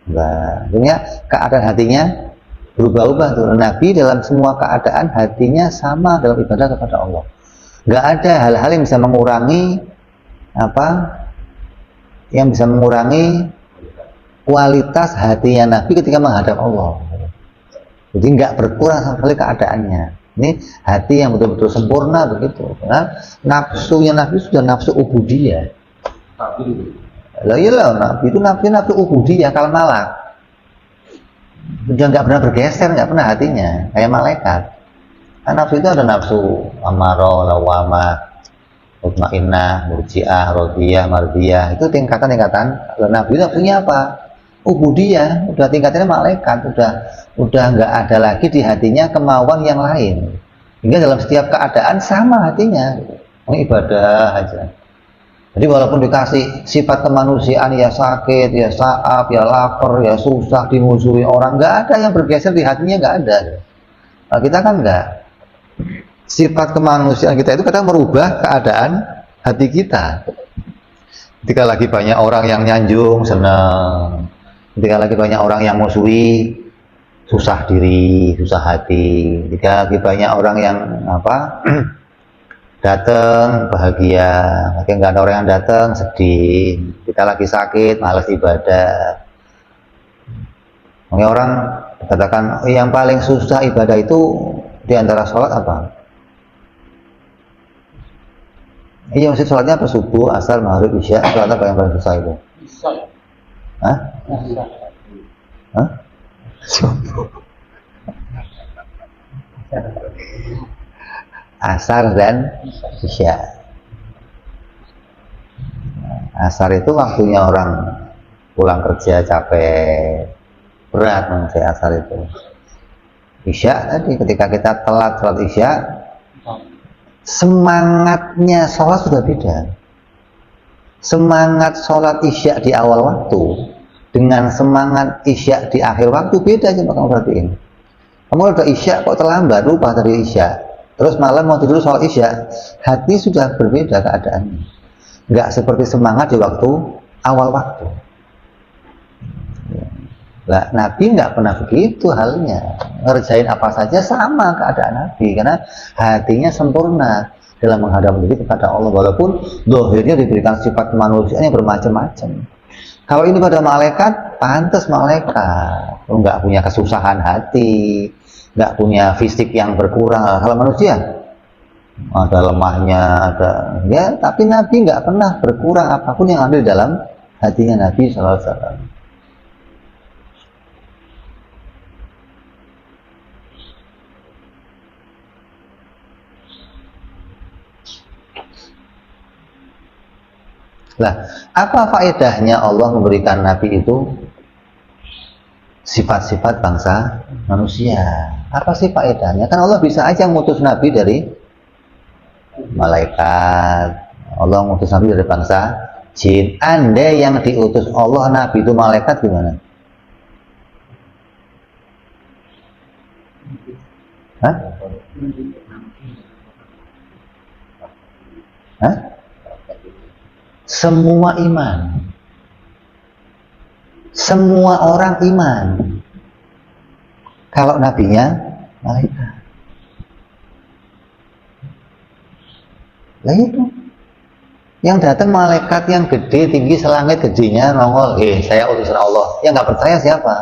enggak. Artinya keadaan hatinya berubah-ubah tuh. Nabi dalam semua keadaan hatinya sama dalam ibadah kepada Allah. Nggak ada hal-hal yang bisa mengurangi apa, yang bisa mengurangi kualitas hatinya Nabi ketika menghadap Allah. Jadi nggak berkurang sama sekali keadaannya. Ini hati yang betul-betul sempurna begitu. Karena nafsunya Nabi sudah nafsu ubudiyah. Lah iyalah, Nabi itu nafsu ubudiyah, kalau malak. Dia nggak pernah bergeser, nggak pernah hatinya kayak malaikat. Kan nafsu itu ada nafsu amarah, lawamah, mutmainnah, murji'ah, rodiyah, mardiyah. Itu tingkatan-tingkatan. Nabi itu nafsunya apa? Ubudiyah. Udah tingkatannya malaikat. Udah nggak ada lagi di hatinya kemauan yang lain. Hingga dalam setiap keadaan sama hatinya. Ibadah aja. Jadi walaupun dikasih sifat kemanusiaan, ya sakit, ya saab, ya lapar, ya susah, dimusuhi orang, nggak ada yang bergeser di hatinya, nggak ada. Nah, kita kan nggak. Sifat kemanusiaan kita itu kadang merubah keadaan hati kita. Ketika lagi banyak orang yang nyanjung, senang. Ketika lagi banyak orang yang musuhi, susah diri, susah hati. Ketika lagi banyak orang yang apa, datang bahagia, lagi nggak ada orang yang datang sedih. Kita lagi sakit, malas ibadah. Mungkin orang katakan yang paling susah ibadah itu di antara sholat apa? Iya, mesti sholatnya apa? Subuh, asar, maghrib, isya. Sholat apa yang paling susah itu? Hah? Hah? Subuh, asar dan isya. Asar itu waktunya orang pulang kerja capek, berat mengerjakan asar itu. Isya tadi ketika kita telat sholat isya, semangatnya sholat sudah beda. Semangat sholat isya di awal waktu dengan semangat isya di akhir waktu beda. Coba kamu perhatiin. Kamu udah isya kok terlambat, lupa dari isya. Terus malam mau tidur sholat isya, hati sudah berbeda keadaannya. Nggak seperti semangat di waktu awal waktu. Nah, Nabi nggak pernah begitu halnya. Ngerjain apa saja sama keadaan Nabi, karena hatinya sempurna dalam menghadap diri kepada Allah. Walaupun zahirnya diberikan sifat kemanusiaan yang bermacam-macam. Kalau ini pada malaikat, pantas malaikat. Nggak punya kesusahan hati, nggak punya fisik yang berkurang. Kalau manusia ada lemahnya, ada ya, tapi Nabi nggak pernah berkurang apapun yang ada di dalam hatinya Nabi SAW. Lah, apa faedahnya Allah memberikan Nabi itu sifat-sifat bangsa manusia? Apa sih faedahnya? Kan Allah bisa aja ngutus Nabi dari malaikat, Allah ngutus Nabi dari bangsa jin. Andai yang diutus Allah Nabi itu malaikat gimana? Hah? Hah? Semua iman, semua orang iman kalau nabinya malaikat. Lah itu. Yang datang malaikat yang gede, tinggi, selangit gedenya, nongol, saya utusan Allah. Yang nggak percaya siapa?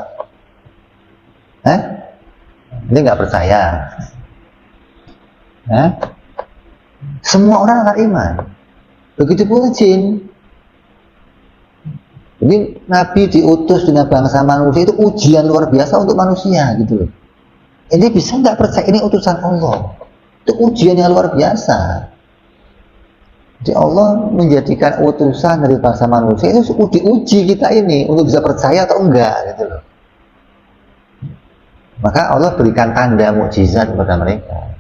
Ini nggak percaya. Semua orang akan iman. Begitu pula jin. Jadi Nabi diutus dengan bangsa manusia itu ujian luar biasa untuk manusia gitu loh. Ini bisa nggak percaya ini utusan Allah? Itu ujian yang luar biasa. Jadi Allah menjadikan utusan dari bangsa manusia itu diuji kita ini untuk bisa percaya atau enggak gitu loh. Maka Allah berikan tanda mukjizat kepada mereka.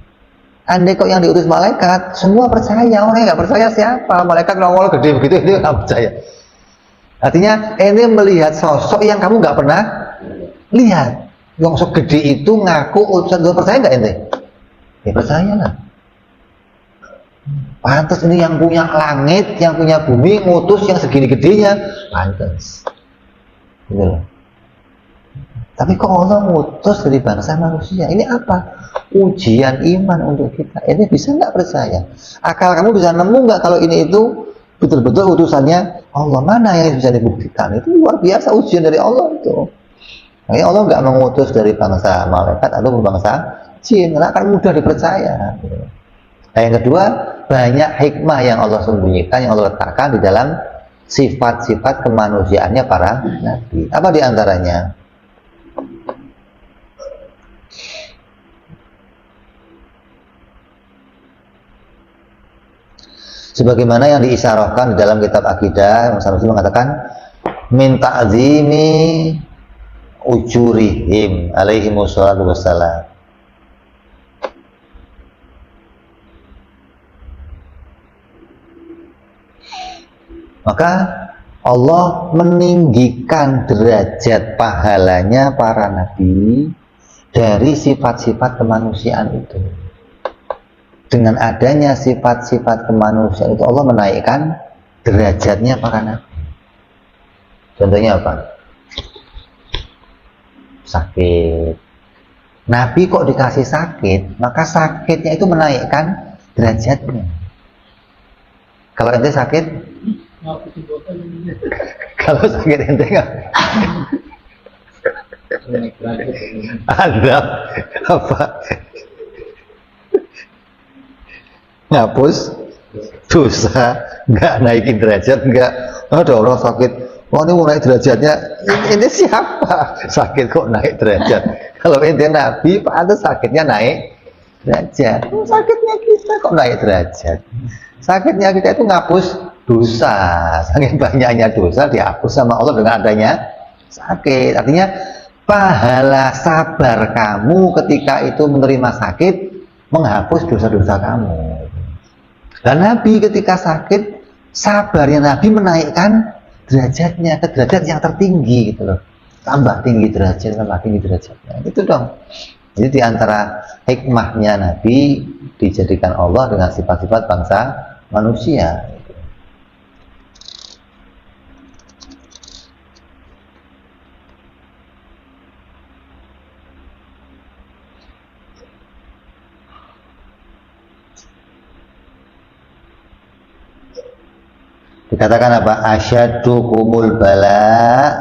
Andai kok yang diutus malaikat semua percaya, orang yang nggak percaya siapa? Malaikat nongol gede begitu itu nggak percaya. Artinya ini melihat sosok yang kamu nggak pernah lihat. Yang sosok gede itu ngaku utusan, percaya nggak ente? Ya percayalah. Pantas ini yang punya langit, yang punya bumi, ngutus yang segini gedenya, pantas. Gitu loh. Tapi kok Allah ngutus dari bangsa manusia? Ini apa? Ujian iman untuk kita. Ini bisa nggak percaya? Akal kamu bisa nemu nggak kalau ini itu betul-betul utusannya Allah? Mana yang bisa dibuktikan? Itu luar biasa ujian dari Allah itu. Makanya Allah nggak mengutus dari bangsa malaikat atau bangsa jin, karena akan mudah dipercaya. Nah, yang kedua, banyak hikmah yang Allah sembunyikan, yang Allah letakkan di dalam sifat-sifat kemanusiaannya para nabi. Apa diantaranya? Sebagaimana yang diisyarahkan di dalam kitab akidah, Mas Muslim mengatakan min ta'zimi ujurihim alaihi wassalatu wassalam. Maka Allah meninggikan derajat pahalanya para nabi dari sifat-sifat kemanusiaan itu. Dengan adanya sifat-sifat kemanusiaan itu Allah menaikkan derajatnya para nabi. Contohnya apa? Sakit. Nabi kok dikasih sakit, maka sakitnya itu menaikkan derajatnya. Kalau ente sakit, kalau sakit ente nggak ada apa? Ngapus dosa, nggak naikin derajat, nggak ada orang sakit. Oh ini mau naik derajatnya, ini siapa? Sakit kok naik derajat? Kalau ente nabi, pantas sakitnya naik derajat. Sakitnya kita kok naik derajat? Sakitnya kita itu ngapus dosa. Saking banyaknya dosa dihapus sama Allah dengan adanya sakit. Artinya pahala sabar kamu ketika itu menerima sakit menghapus dosa-dosa kamu. Dan Nabi ketika sakit, sabarnya Nabi menaikkan derajatnya ke derajat yang tertinggi gitu loh. Tambah tinggi derajatnya. Itu dong. Jadi diantara hikmahnya Nabi dijadikan Allah dengan sifat-sifat bangsa manusia. Dikatakan apa? Asyaddu kumul bala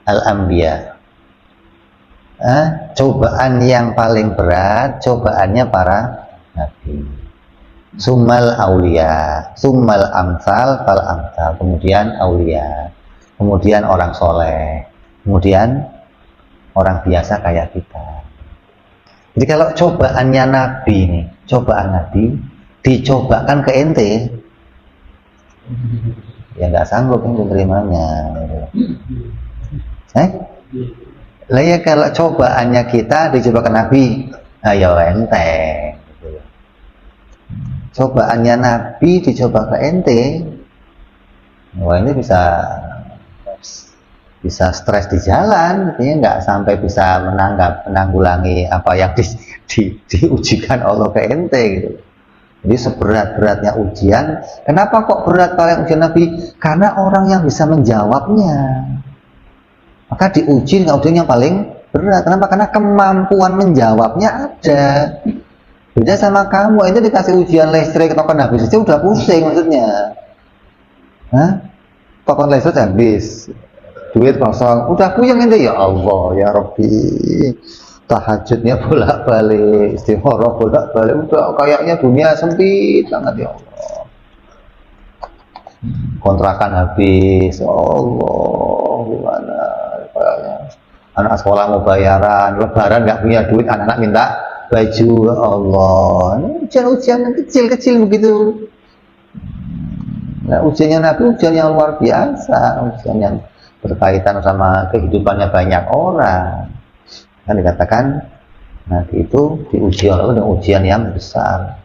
al-anbiya. Cobaan yang paling berat, cobaannya para nabi. Summal aulia, summal amsal fal amsal, kemudian aulia, kemudian orang soleh, kemudian orang biasa kayak kita. Jadi kalau cobaannya nabi nih, cobaan nabi dicobakan ke ente, ya nggak sanggup menerimanya. Lah ya kalau cobaannya kita dicobakan Nabi, ayo enteng. Cobaannya Nabi dicoba ke ente, wah ini bisa stres di jalan, artinya nggak sampai bisa menanggulangi apa yang diujikan Allah ke ente gitu. Jadi seberat-beratnya ujian, kenapa kok berat paling ujian Nabi? Karena orang yang bisa menjawabnya. Maka diuji dengan ujian yang paling berat. Kenapa? Karena kemampuan menjawabnya ada. Beda sama kamu, itu dikasih ujian listrik token habis aja udah pusing maksudnya. Hah? Token listrik habis, duit kosong, udah puyeng ente. Ya Allah ya Rabbi, tahajudnya bolak-balik, istikharah bolak-balik, udah kayaknya dunia sempit banget ya Allah. Kontrakan habis, ya Allah gimana kayaknya. Anak sekolah mau bayaran, lebaran nggak punya duit, anak-anak minta baju, ya Allah. Ini ujian-ujian yang kecil-kecil begitu. Nah, ujiannya Nabi ujian yang luar biasa, ujian yang berkaitan sama kehidupannya banyak orang. Kan dikatakan Nabi itu diuji oleh Allah dengan ujian yang besar.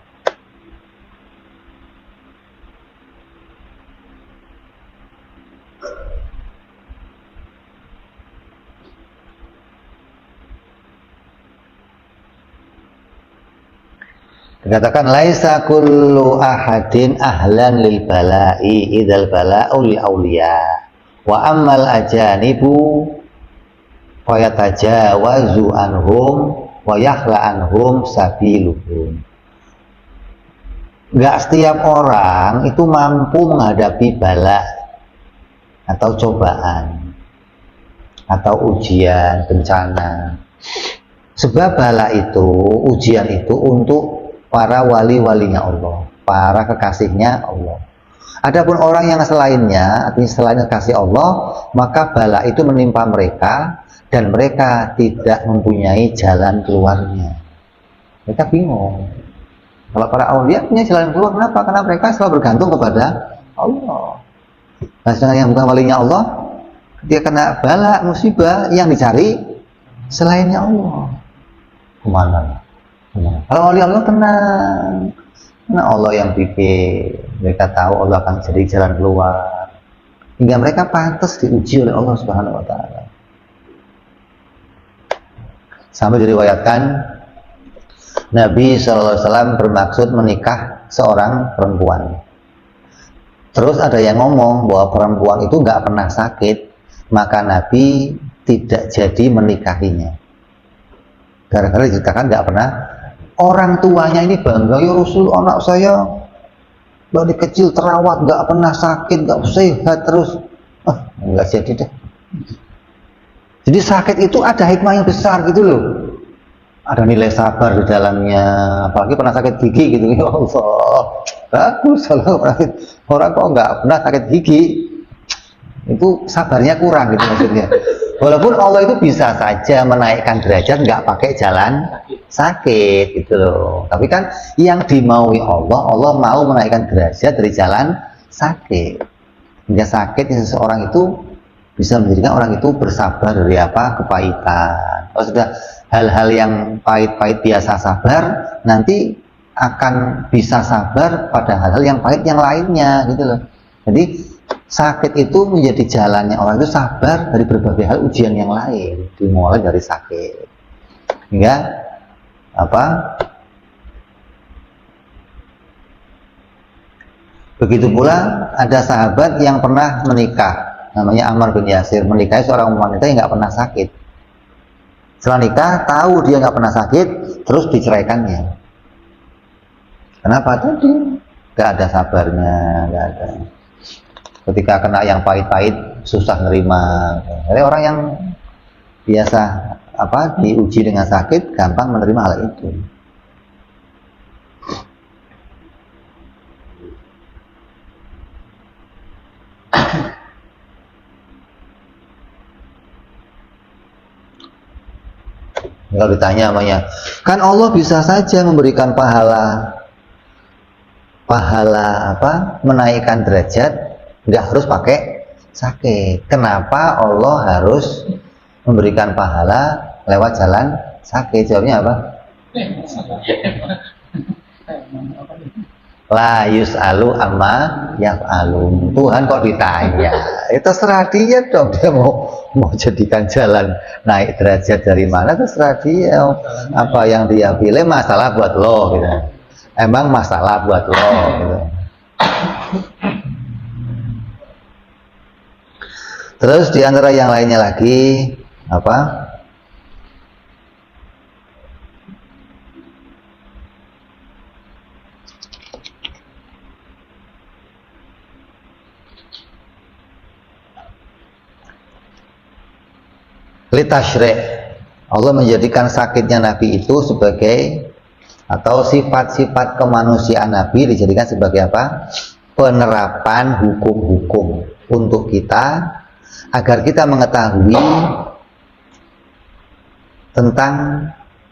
Dikatakan laisa kullu ahadin ahlan lil bala'i idzal bala'u lil auliya wa ammal ajanibu fa yatajawazu anhum wa yakhla anhum sabiluhum. Enggak setiap orang itu mampu menghadapi bala atau cobaan atau ujian, bencana. Sebab bala itu, ujian itu untuk para wali-walinya Allah, para kekasihnya Allah. Adapun orang yang selainnya, artinya selain kekasih Allah, maka bala itu menimpa mereka dan mereka tidak mempunyai jalan keluarnya. Mereka bingung. Kalau para aulia punya jalan keluar, kenapa? Karena mereka selalu bergantung kepada Allah. Nah, sedangkan yang bukan walinya Allah, dia kena bala, musibah, yang dicari selainnya Allah. Kemana? Kalau wali Allah tenang, karena Allah yang bikin, mereka tahu Allah akan jadi jalan keluar, hingga mereka pantas diuji oleh Allah Subhanahu Wa Taala. Sampai diriwayatkan Nabi SAW bermaksud menikah seorang perempuan. Terus ada yang ngomong bahwa perempuan itu nggak pernah sakit, maka Nabi tidak jadi menikahinya. Gara-gara diceritakan nggak pernah. Orang tuanya ini bangga, ya Rasul, anak saya dari kecil terawat, nggak pernah sakit, nggak sehat terus. Nggak jadi deh. Jadi sakit itu ada hikmah yang besar gitu loh. Ada nilai sabar di dalamnya, apalagi pernah sakit gigi gitu. Ya Allah, bagus kalau orang kok nggak pernah sakit gigi, itu sabarnya kurang gitu maksudnya. Walaupun Allah itu bisa saja menaikkan derajat nggak pakai jalan sakit gitu loh. Tapi kan yang dimaui Allah, Allah mau menaikkan derajat dari jalan sakit. Hingga sakit seseorang itu bisa menjadikan orang itu bersabar dari apa? Kepahitan. Kalau sudah hal-hal yang pahit-pahit biasa sabar, nanti akan bisa sabar pada hal-hal yang pahit yang lainnya gitu loh. Jadi sakit itu menjadi jalannya orang itu sabar dari berbagai hal ujian yang lain, dimulai dari sakit hingga apa? Begitu pula ada sahabat yang pernah menikah, namanya Ammar bin Yasir, menikahi seorang wanita yang nggak pernah sakit. Setelah nikah tahu dia nggak pernah sakit, terus diceraikannya. Kenapa? Tadi nggak ada sabarnya, nggak ada. Ketika kena yang pahit-pahit susah nerima. Jadi orang yang biasa apa diuji dengan sakit gampang menerima hal itu. Kalau ditanya namanya, kan Allah bisa saja memberikan pahala apa? Menaikkan derajat, nggak harus pakai sakit. Kenapa Allah harus memberikan pahala lewat jalan sakit? Jawabnya apa? La yus'alu amma yaf'alun. Tuhan kok ditanya? Itu terserah dia dong, dia mau jadikan jalan naik derajat dari mana, terserah dia. Apa yang dia pilih masalah buat lo gitu. Emang masalah buat lo gitu. Terus di antara yang lainnya lagi apa? Litashri'. Allah menjadikan sakitnya Nabi itu sebagai, atau sifat-sifat kemanusiaan Nabi dijadikan sebagai apa? Penerapan hukum-hukum untuk kita, agar kita mengetahui tentang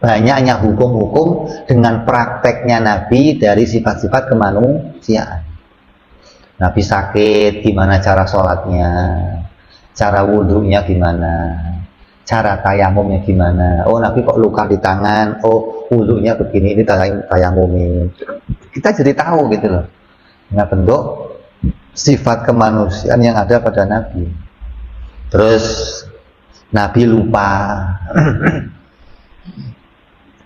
banyaknya hukum-hukum dengan prakteknya Nabi dari sifat-sifat kemanusiaan. Nabi sakit, gimana cara sholatnya, cara wudhunya gimana, cara tayamumnya gimana. Oh, Nabi kok luka di tangan, oh wudhunya begini, ini tayamumnya. Kita jadi tahu gitu loh. Nah, bentuk sifat kemanusiaan yang ada pada Nabi. Terus Nabi lupa.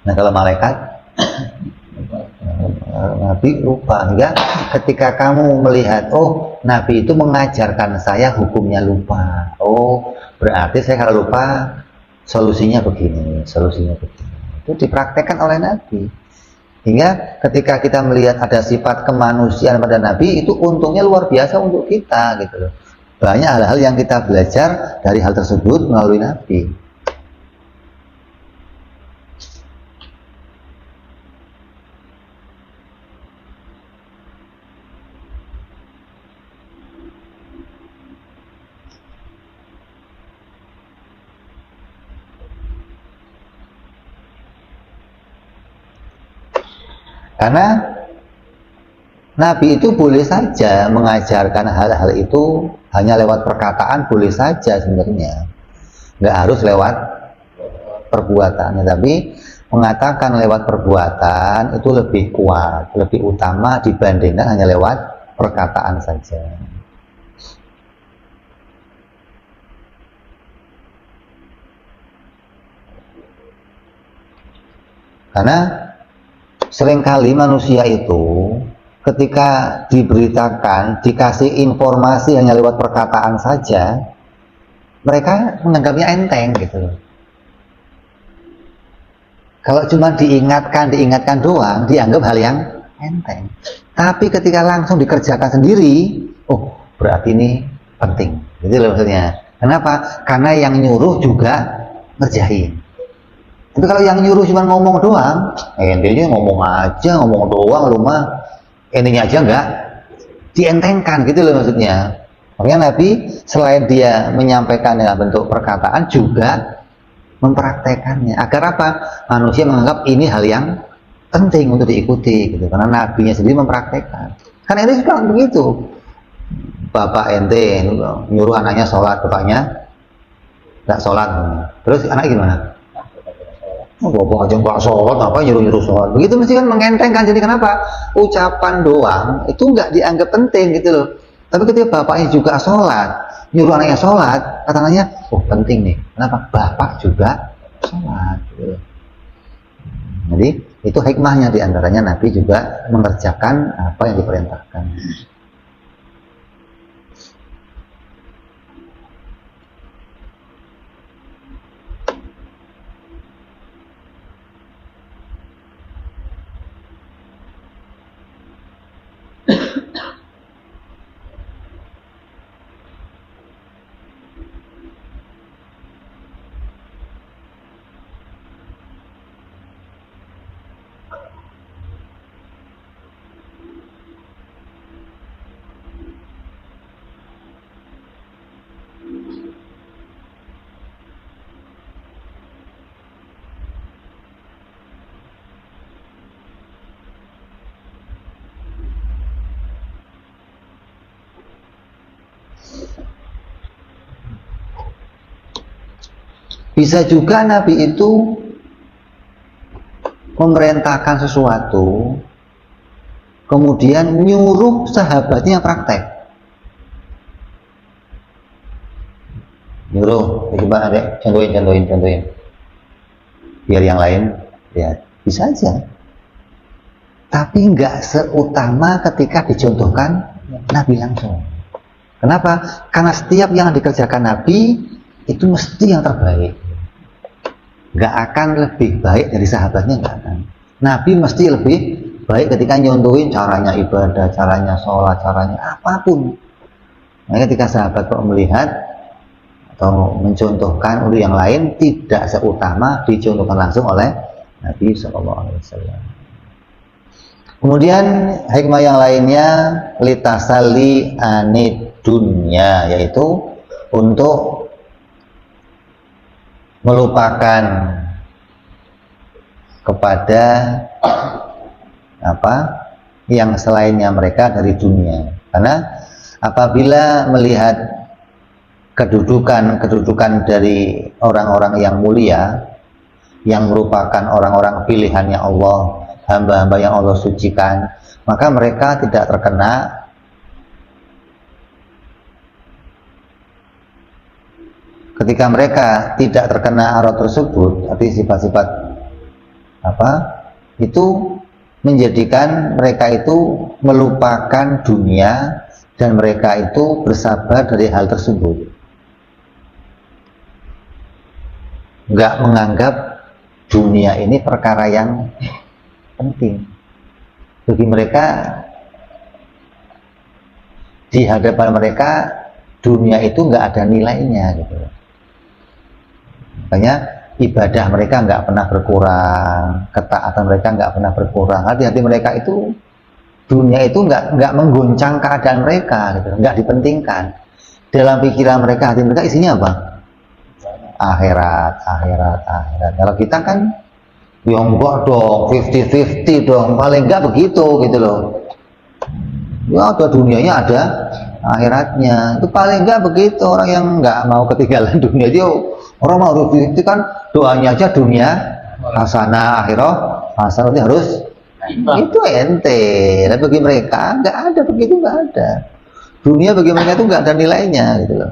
Nah, kalau malaikat Nabi lupa. Enggak, ketika kamu melihat, oh Nabi itu mengajarkan saya hukumnya lupa. Oh, berarti saya kalau lupa solusinya begini, solusinya begini. Itu dipraktekkan oleh Nabi. Hingga ketika kita melihat ada sifat kemanusiaan pada Nabi, itu untungnya luar biasa untuk kita gitu loh. Banyak hal-hal yang kita belajar dari hal tersebut melalui Nabi. Karena Nabi itu boleh saja mengajarkan hal-hal itu hanya lewat perkataan, boleh saja sebenarnya, nggak harus lewat perbuatannya. Tapi mengatakan lewat perbuatan itu lebih kuat, lebih utama dibandingkan hanya lewat perkataan saja. Karena seringkali manusia itu ketika diberitakan, dikasih informasi hanya lewat perkataan saja, mereka menganggapnya enteng gitu loh. Kalau cuma diingatkan doang, dianggap hal yang enteng. Tapi ketika langsung dikerjakan sendiri, oh berarti ini penting. Gitu loh maksudnya. Kenapa? Karena yang nyuruh juga ngerjain. Tapi kalau yang nyuruh cuma ngomong doang, intinya ngomong aja, ngomong doang, lu mah ininya aja enggak dientengkan gitu loh maksudnya. Makanya Nabi selain dia menyampaikan dengan bentuk perkataan juga mempraktekannya. Agar apa? Manusia menganggap ini hal yang penting untuk diikuti gitu. Karena Nabinya sendiri mempraktekkan. Karena ini juga begitu. Bapak ente nyuruh anaknya sholat, bapaknya nggak sholat. Terus anak gimana? Oh, bapak aja nggak sholat, apa nyuruh-nyuruh sholat? Begitu mesti kan mengentengkan. Jadi kenapa? Ucapan doang itu nggak dianggap penting gitu loh. Tapi ketika bapaknya juga sholat, nyuruh anaknya sholat, kata anaknya, oh penting nih. Kenapa? Bapak juga sholat. Gitu. Jadi itu hikmahnya, diantaranya Nabi juga mengerjakan apa yang diperintahkan. Bisa juga Nabi itu memerintahkan sesuatu, kemudian nyuruh sahabatnya praktek. Nyuruh, gimana dek? Contohin. Biar yang lain lihat. Bisa aja. Tapi nggak seutama ketika dicontohkan Nabi langsung. Kenapa? Karena setiap yang dikerjakan Nabi itu mesti yang terbaik. Nggak akan lebih baik dari sahabatnya, nggak akan. Nabi mesti lebih baik ketika nyontohin caranya ibadah, caranya sholat, caranya apapun. Nah, ketika sahabat kok melihat atau mencontohkan untuk yang lain tidak seutama dicontohkan langsung oleh Nabi Shallallahu Alaihi Wasallam. Kemudian hikmah yang lainnya litasali anid dunya, yaitu untuk melupakan kepada yang selainnya mereka dari dunia. Karena apabila melihat kedudukan dari orang-orang yang mulia, yang merupakan orang-orang pilihannya Allah, hamba-hamba yang Allah sucikan, maka mereka tidak terkena ketika mereka tidak terkena arat tersebut, arti sifat-sifat itu menjadikan mereka itu melupakan dunia dan mereka itu bersabar dari hal tersebut, nggak menganggap dunia ini perkara yang penting. Bagi mereka, di hadapan mereka dunia itu nggak ada nilainya gitu. Makanya ibadah mereka nggak pernah berkurang, ketaatan mereka nggak pernah berkurang. Hati-hati mereka itu dunia itu nggak mengguncang keadaan mereka gitu, nggak dipentingkan. Dalam pikiran mereka, hati mereka isinya apa? Akhirat. Kalau kita kan ya enggak dong, 50-50 dong, paling enggak begitu gitu loh. Ya ada dunianya, ada akhiratnya, itu paling enggak begitu. Orang yang enggak mau ketinggalan dunia, dia orang mau 50-50 kan doanya aja dunia hasanah, akhirat hasanah, harus itu ente. Dan bagi mereka enggak ada begitu, enggak ada. Dunia bagi mereka itu enggak ada nilainya gitu loh.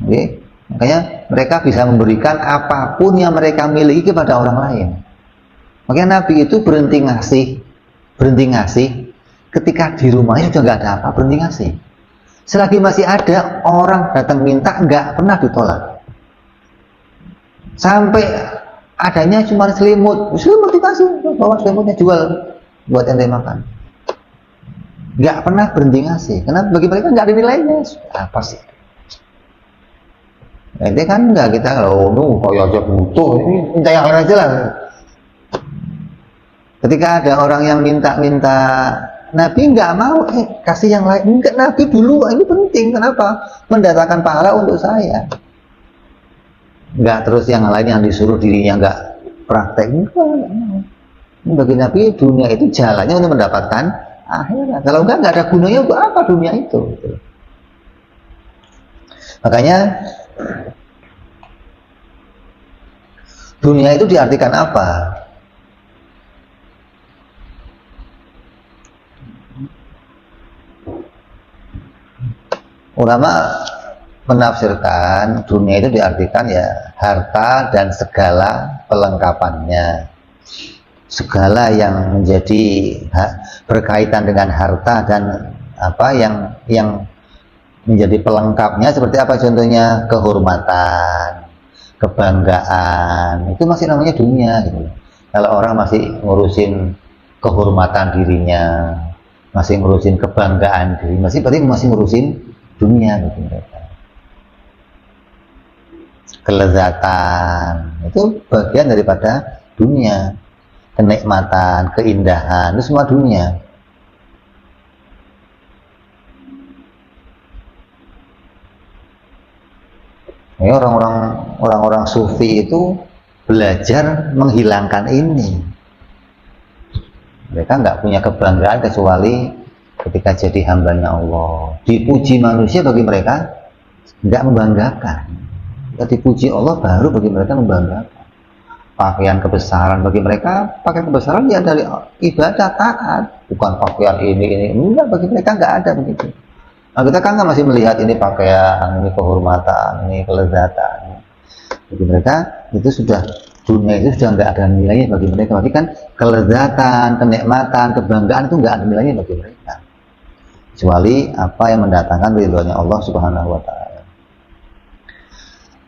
Oke. Makanya mereka bisa memberikan apapun yang mereka miliki kepada orang lain. Makanya Nabi itu berhenti ngasih ketika di rumahnya sudah nggak ada apa, berhenti ngasih. Selagi masih ada orang datang minta, nggak pernah ditolak. Sampai adanya cuma selimut dikasih, bawa selimutnya jual buat ente makan. Nggak pernah berhenti ngasih, karena bagi mereka nggak ada nilainya. Apa sih? Nanti kan enggak, kita kalau kayak aja butuh, ini minta yang lain aja lah. Ketika ada orang yang minta-minta, Nabi enggak mau, kasih yang lain. Enggak, Nabi dulu, ini penting. Kenapa? Mendatangkan pahala untuk saya. Enggak terus yang lain yang disuruh dirinya enggak praktek. Enggak. Bagi Nabi dunia itu jalannya untuk mendapatkan akhirat. Kalau enggak ada gunanya untuk apa dunia itu. Makanya dunia itu diartikan apa? Ulama menafsirkan dunia itu diartikan ya harta dan segala pelengkapannya, segala yang menjadi berkaitan dengan harta dan yang menjadi pelengkapnya. Seperti apa contohnya? Kehormatan, kebanggaan, itu masih namanya dunia gitu. Kalau orang masih ngurusin kehormatan dirinya, masih ngurusin kebanggaan diri, berarti masih ngurusin dunia gitu mereka. Kelezatan itu bagian daripada dunia, kenikmatan, keindahan, itu semua dunia. Orang-orang sufi itu belajar menghilangkan ini. Mereka nggak punya kebanggaan kecuali ketika jadi hambanya Allah. Dipuji manusia bagi mereka nggak membanggakan. Ketika dipuji Allah baru bagi mereka membanggakan. Pakaian kebesaran bagi mereka, pakaian kebesaran ya dari ibadah taat, bukan pakaian ini. Enggak, bagi mereka nggak ada begitu. Nah, kita kan masih melihat ini pakaian, ini kehormatan, ini kelezatan. Bagi mereka itu sudah, dunia itu sudah nggak ada nilainya bagi mereka. Berarti kan kelezatan, kenikmatan, kebanggaan itu nggak ada nilainya bagi mereka. Kecuali apa yang mendatangkan ridhonya Allah Subhanahu wa Ta'ala.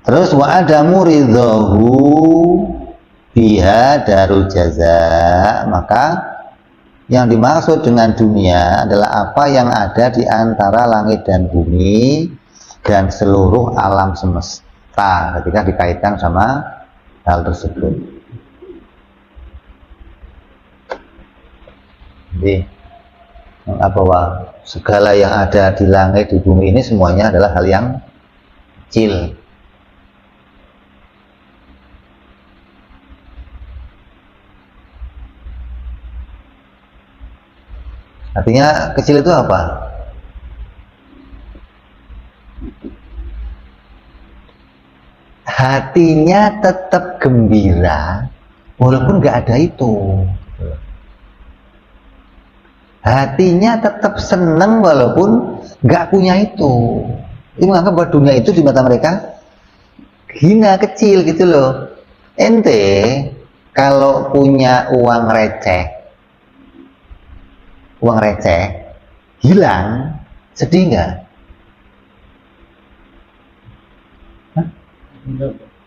Terus wa adamu ridhohu biha darul jaza, maka yang dimaksud dengan dunia adalah apa yang ada di antara langit dan bumi, dan seluruh alam semesta ketika dikaitkan sama hal tersebut. Jadi bahwa segala yang ada di langit di bumi ini semuanya adalah hal yang kecil. Artinya kecil itu apa? Hatinya tetap gembira walaupun nggak ada itu. Hatinya tetap senang walaupun nggak punya itu. Ini menganggap bahwa dunia itu di mata mereka hina, kecil gitu loh. Ente kalau punya uang receh hilang, sedih nggak?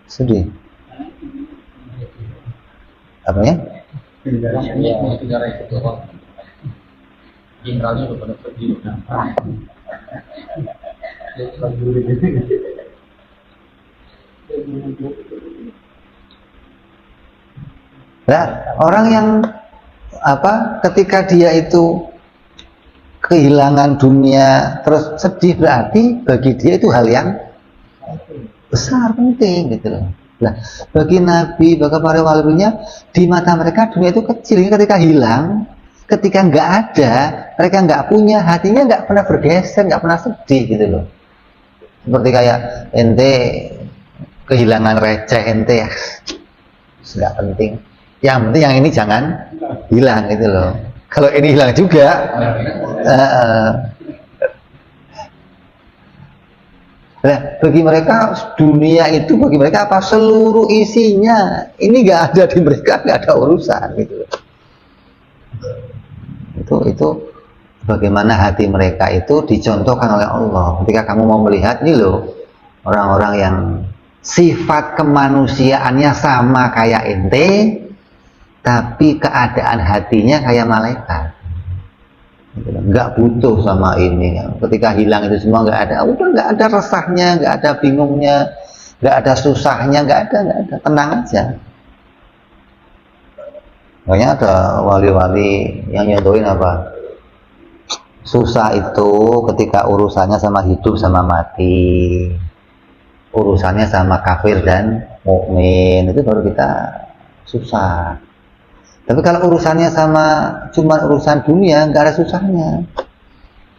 Sedih. Apanya? Tinggalnya udah pada pergi. Nah, orang yang ketika dia itu kehilangan dunia terus sedih, berarti bagi dia itu hal yang besar, penting gitu loh. Nah, bagi Nabi, bagi para walinya, di mata mereka dunia itu kecil. Ketika hilang, ketika nggak ada, mereka nggak punya, hatinya nggak pernah bergeser, nggak pernah sedih gitu loh. Seperti kayak ente kehilangan receh ente ya, nggak penting. Yang penting yang ini jangan hilang gitu loh. Kalau ini hilang juga, nah, bagi mereka dunia itu bagi mereka apa? Seluruh isinya. Ini nggak ada di mereka, nggak ada urusan gitu loh. Itu bagaimana hati mereka itu dicontohkan oleh Allah. Ketika kamu mau melihat nih loh, orang-orang yang sifat kemanusiaannya sama kayak ente, tapi keadaan hatinya kayak malaikat, nggak butuh sama ini. Ketika hilang itu semua nggak ada, udah nggak ada resahnya, nggak ada bingungnya, nggak ada susahnya, nggak ada, tenang aja. Makanya ada wali-wali yang nyontohin apa? Susah itu ketika urusannya sama hidup sama mati, urusannya sama kafir dan mukmin, itu baru kita susah. Tapi kalau urusannya sama cuma urusan dunia, nggak ada susahnya.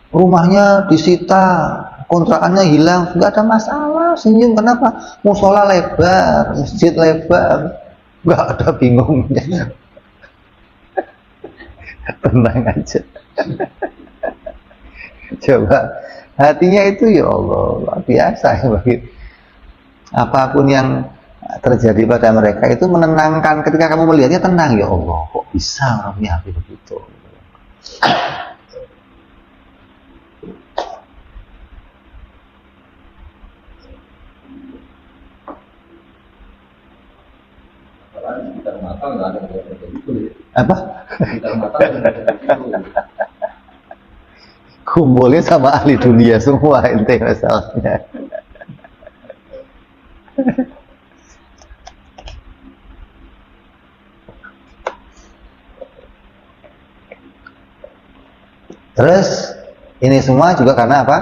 Rumahnya disita, kontrakannya hilang, nggak ada masalah, senyum. Kenapa? Musola lebar, masjid lebar, nggak ada bingungnya. Tenang aja. Coba hatinya itu ya Allah luar biasa ya, bagi apapun yang terjadi pada mereka itu menenangkan. Ketika kamu melihatnya tenang, ya Allah, kok bisa orang punya hati begitu. Apa? Kumpulnya sama ahli dunia semua, ente masalahnya. Terus ini semua juga karena apa?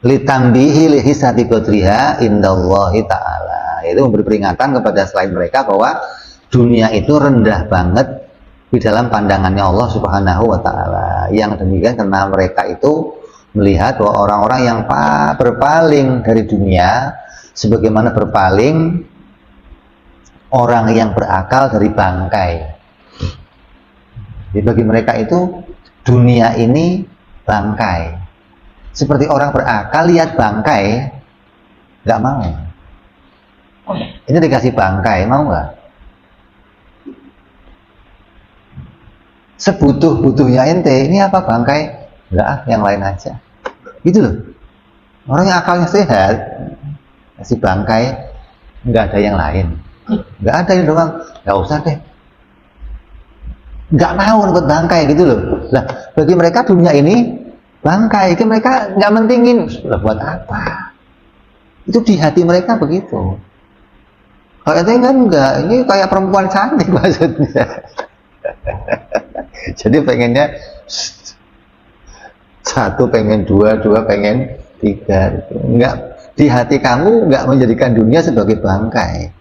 Litambihi lihisati qadriha indallahi ta'ala. Itu memberi peringatan kepada selain mereka bahwa dunia itu rendah banget di dalam pandangannya Allah Subhanahu wa ta'ala. Yang demikian karena mereka itu melihat bahwa orang-orang yang berpaling dari dunia sebagaimana berpaling orang yang berakal dari bangkai. Jadi bagi mereka itu dunia ini bangkai. Seperti orang berakal lihat bangkai nggak mau. Ini dikasih bangkai, mau nggak? Sebutuh-butuhnya ente, ini apa bangkai? Enggak, yang lain aja. Gitu loh. Orang yang akalnya sehat, kasih bangkai, nggak ada yang lain. Nggak ada yang doang, nggak usah deh. Nggak mau dapat bangkai gitu loh. Nah, bagi mereka dunia ini bangkai, itu mereka nggak mentingin. Sudah buat apa? Itu di hati mereka begitu. Kalau itu kan enggak, ini kayak perempuan cantik maksudnya. Jadi pengennya satu, pengen dua, dua pengen tiga. Gitu. Enggak, di hati kamu enggak menjadikan dunia sebagai bangkai.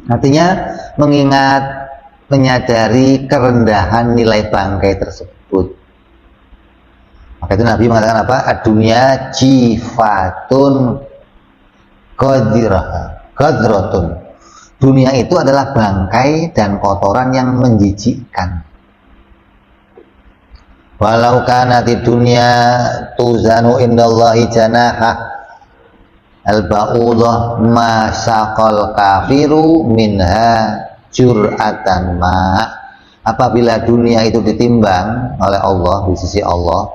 Artinya mengingat, menyadari kerendahan nilai bangkai tersebut. Maka itu Nabi mengatakan apa? Ad-dunya jifatun qadratun. Dunia itu adalah bangkai dan kotoran yang menjijikkan. Walau kanati dunya tuzanu indallahi janaha al-ba'udah ma syaqal kafiru minha jur'atan ma. Apabila dunia itu ditimbang oleh Allah di sisi Allah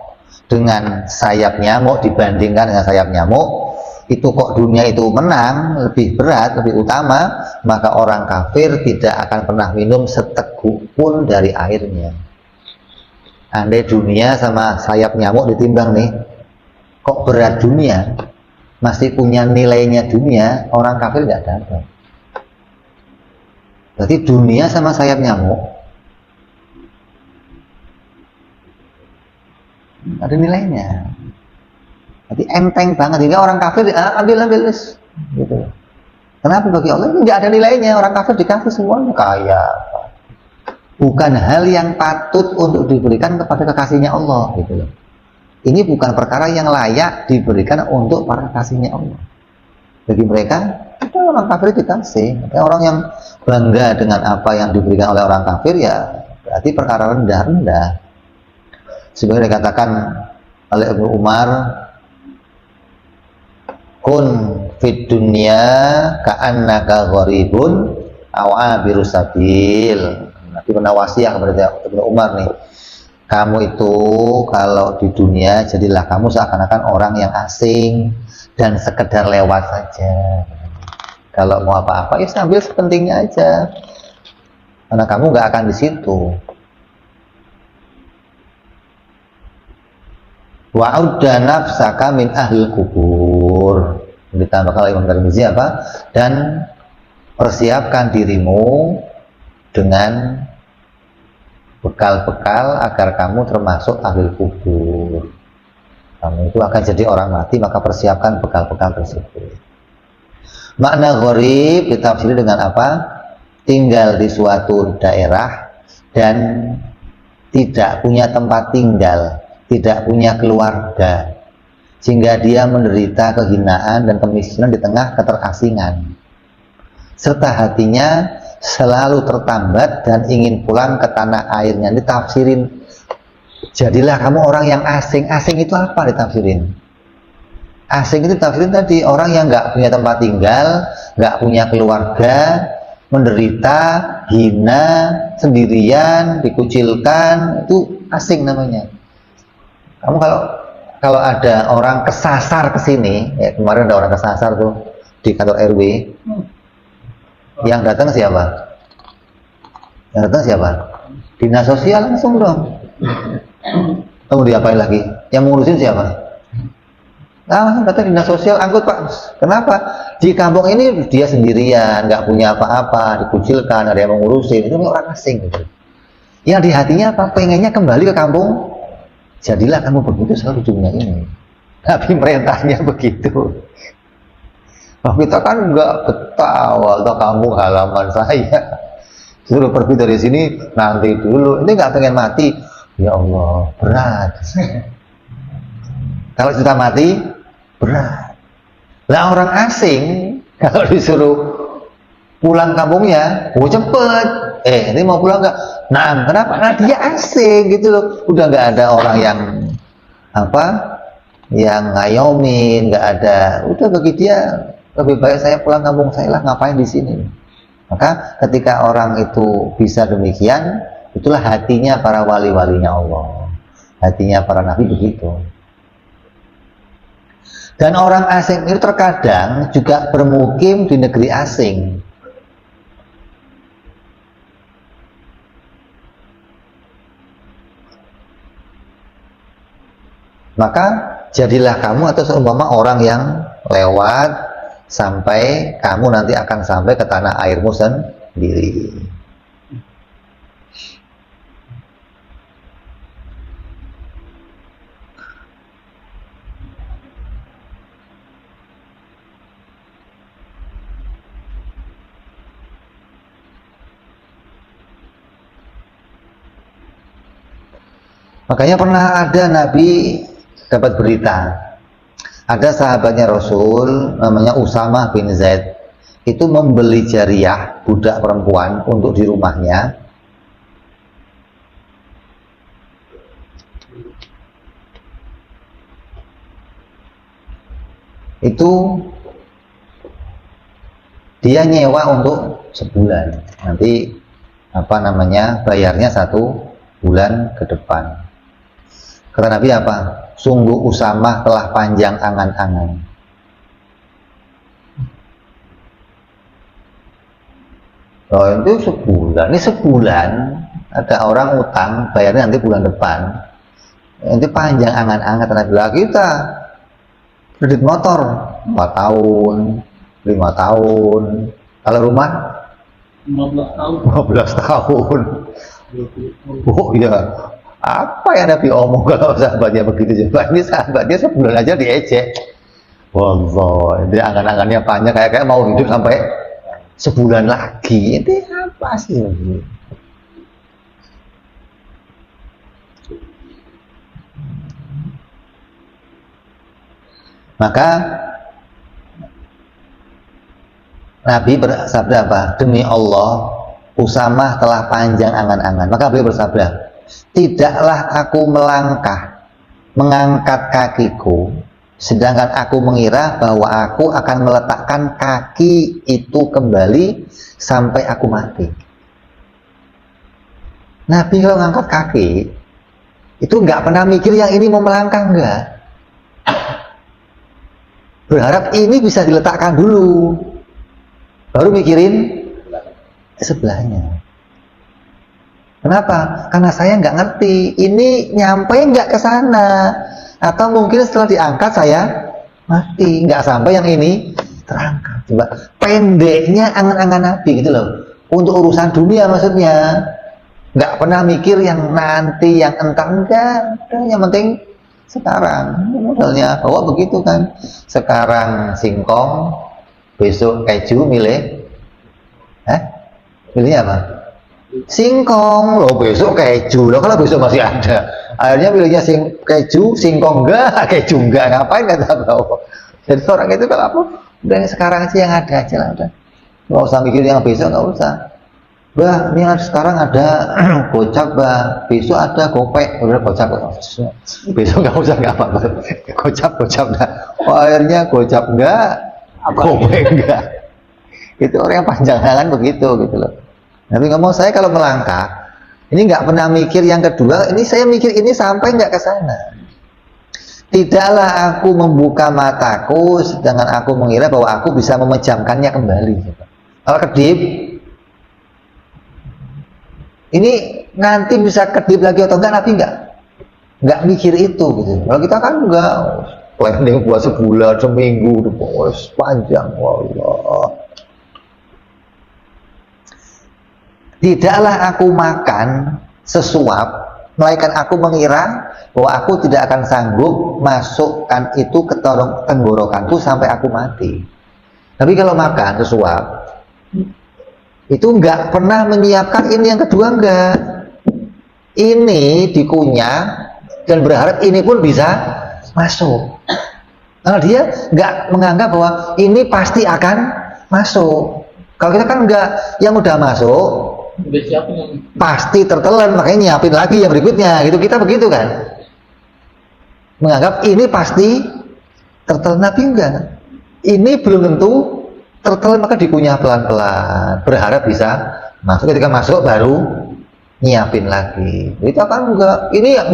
dengan sayap nyamuk, dibandingkan dengan sayap nyamuk, itu kok dunia itu menang, lebih berat, lebih utama, maka orang kafir tidak akan pernah minum seteguk pun dari airnya. Andai dunia sama sayap nyamuk ditimbang nih, kok berat dunia, masih punya nilainya dunia, orang kafir nggak dapat. Berarti dunia sama sayap nyamuk ada nilainya. Jadi enteng banget, jadi orang kafir ambil gitu. Kenapa bagi Allah ini nggak ada nilainya, orang kafir dikasih semuanya kaya. Bukan hal yang patut untuk diberikan kepada kekasihnya Allah gitu loh. Ini bukan perkara yang layak diberikan untuk para kekasihnya Allah. Bagi mereka, itu orang kafir dikasih. Orang yang bangga dengan apa yang diberikan oleh orang kafir ya berarti perkara rendah-rendah. Sebenarnya dikatakan oleh Ibnu Umar, kun fid dunya ka'annaka gharibun aw abiru sabil. Nabi pernah wasiat kepada Ibnu Umar nih, kamu itu kalau di dunia jadilah kamu seakan-akan orang yang asing dan sekedar lewat saja. Kalau mau apa-apa ya sambil sepentingnya aja, karena kamu nggak akan di situ. Wa'udda nafsaka min ahlil kubur. Ditambahkan oleh Imam Tirmidzi apa? Dan persiapkan dirimu dengan bekal-bekal agar kamu termasuk ahli kubur. Kamu itu akan jadi orang mati, maka persiapkan bekal-bekal tersebut. Makna gharib ditafsiri dengan apa? Tinggal di suatu daerah dan tidak punya tempat tinggal, tidak punya keluarga, sehingga dia menderita kehinaan dan kemiskinan di tengah keterasingan, serta hatinya selalu tertambat dan ingin pulang ke tanah airnya. Ditafsirin, jadilah kamu orang yang asing. Asing itu apa ditafsirin? Asing itu ditafsirin tadi orang yang nggak punya tempat tinggal, nggak punya keluarga, menderita, hina, sendirian, dikucilkan, itu asing namanya. Kamu kalau ada orang kesasar ke sini, ya kemarin ada orang kesasar tuh di kantor RW. Yang datang siapa? Yang datang siapa? Dinas sosial langsung dong. Kamu diapain lagi? Yang ngurusin siapa? Nah, kata dinas sosial, angkut Pak. Kenapa? Di kampung ini dia sendirian, nggak punya apa-apa, dikucilkan, ada yang mengurusin. Itu orang asing. Gitu. Yang di hatinya apa? Pengennya kembali ke kampung. Jadilah kamu begitu selalu di dunia ini. Tapi perintahnya begitu. Nah, kita kan nggak betah, atau kamu halaman saya, suruh pergi dari sini nanti dulu. Ini nggak pengen mati, ya Allah berat. Kalau sudah mati berat. Lah orang asing kalau disuruh pulang kampungnya, oh cepet. Ini mau pulang nggak? Nah, kenapa? Nah, dia asing gitu loh. Udah nggak ada orang yang apa, yang ngayomin, nggak ada. Udah bagi dia lebih baik saya pulang kampung saya lah, ngapain di sini. Maka ketika orang itu bisa demikian, itulah hatinya para wali-walinya Allah, hatinya para nabi begitu. Dan orang asing itu terkadang juga bermukim di negeri asing. Maka jadilah kamu atau seumpama orang yang lewat sampai kamu nanti akan sampai ke tanah airmu sendiri. Makanya pernah ada Nabi dapat berita, ada sahabatnya Rasul namanya Usamah bin Zaid, itu membeli jariyah, budak perempuan untuk di rumahnya. Itu dia nyewa untuk sebulan, nanti bayarnya 1 bulan ke depan. Kata Nabi apa? Sungguh Usamah telah panjang angan-angan. Oh, itu sebulan. Ini sebulan ada orang utang, bayarnya nanti bulan depan. Nanti panjang angan-angan. Kata Nabi, kita kredit motor 4 tahun, 5 tahun. Kalau rumah 15 tahun. 15 tahun. Oh iya. Apa yang Nabi omong kalau sahabatnya begitu? Coba ini sahabatnya sebulan aja diejek. Wallah, ini angan-angannya panjang, kayak mau hidup sampai sebulan lagi. Ini apa sih? Maka Nabi bersabda apa? Demi Allah, Usamah telah panjang angan-angan. Maka beliau bersabda, tidaklah aku melangkah mengangkat kakiku sedangkan aku mengira bahwa aku akan meletakkan kaki itu kembali sampai aku mati. Nabi kalau ngangkat kaki itu nggak pernah mikir yang ini mau melangkah, enggak. Berharap ini bisa diletakkan dulu, baru mikirin sebelahnya. Kenapa? Karena saya nggak ngerti ini nyampe nggak ke sana, atau mungkin setelah diangkat saya mati, nggak sampai yang ini terangkat. Coba pendeknya angan-angan Nabi gitu loh, untuk urusan dunia maksudnya, nggak pernah mikir yang nanti, yang entar, enggak. Yang penting sekarang. Modelnya bahwa begitu kan, sekarang singkong, besok keju, milihnya apa? Singkong loh, besok keju loh, kalau besok masih ada. Akhirnya milihnya keju, singkong enggak, keju enggak, ngapain kata bawah. Jadi orang itu kalau apa, udah yang sekarang aja yang ada aja lah, udah nggak usah mikir yang besok, nggak usah. Bah, ini sekarang ada gocap, bah, besok ada gopek, udah gocap, besok nggak usah, nggak apa-apa, gocap dah. Oh, akhirnya gocap enggak, gopek enggak. Itu orang yang panjang tangan begitu gitu loh. Nabi ngomong, saya kalau melangkah ini nggak pernah mikir yang kedua, ini saya mikir ini sampai nggak ke sana. Tidaklah aku membuka mataku sedangkan aku mengira bahwa aku bisa memejamkannya kembali. Kalau kedip, ini nanti bisa kedip lagi atau enggak, Nabi nggak mikir itu gitu. Kalau kita kan enggak, planning buat sebulan, seminggu, panjang, wallah. Tidaklah aku makan sesuap, melainkan aku mengira bahwa aku tidak akan sanggup masukkan itu ke tenggorokanku sampai aku mati. Tapi kalau makan sesuap, itu nggak pernah menyiapkan ini yang kedua, enggak. Ini dikunyah dan berharap ini pun bisa masuk. Kalau dia nggak menganggap bahwa ini pasti akan masuk. Kalau kita kan enggak, yang udah masuk pasti tertelan, makanya nyiapin lagi yang berikutnya gitu. Kita begitu kan, menganggap ini pasti tertelan. Tapi enggak, ini belum tentu tertelan, maka dikunyah pelan-pelan, berharap bisa masuk. Ketika masuk baru nyiapin lagi. Kita kan enggak, ini yang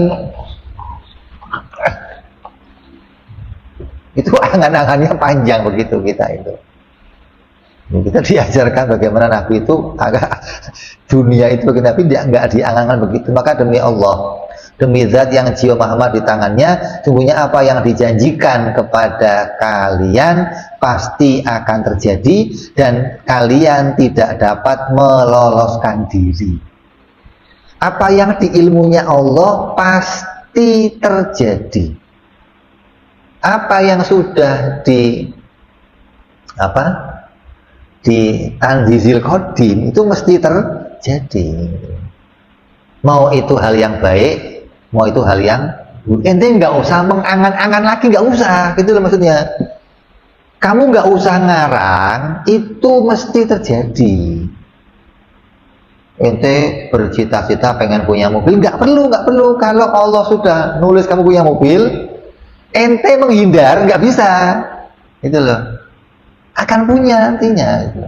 itu angan-angannya panjang begitu kita itu. Kita diajarkan bagaimana Nabi itu agak dunia itu bagi Nabi nggak diangan-angan begitu. Maka demi Allah, demi zat yang jiwa Muhammad di tangannya, sungguhnya apa yang dijanjikan kepada kalian pasti akan terjadi dan kalian tidak dapat meloloskan diri. Apa yang di ilmunya Allah pasti terjadi. Apa yang sudah di Tanzil Qadim itu mesti terjadi. Mau itu hal yang baik, mau itu hal yang ente nggak usah mengangan-angan lagi, nggak usah, gitu loh maksudnya. Kamu nggak usah ngarang, itu mesti terjadi. Ente bercita-cita pengen punya mobil, nggak perlu. Kalau Allah sudah nulis kamu punya mobil, ente menghindar nggak bisa, itu loh. Akan punya nantinya. Gitu.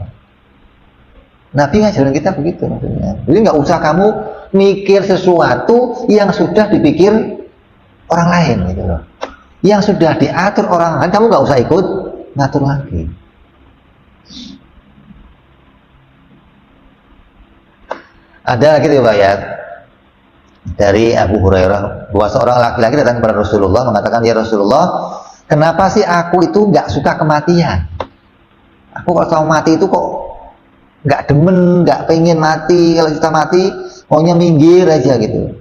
Nabi ngajarin kita begitu maksudnya. Jadi nggak usah kamu mikir sesuatu yang sudah dipikir orang lain, gitu loh. Yang sudah diatur orang lain, kamu nggak usah ikut ngatur lagi. Ada lagi riwayat dari Abu Hurairah bahwa seorang laki-laki datang kepada Rasulullah mengatakan, ya Rasulullah, kenapa sih aku itu nggak suka kematian? Aku kalau sama mati itu kok nggak demen, nggak pengen mati. Kalau kita mati maunya minggir aja gitu.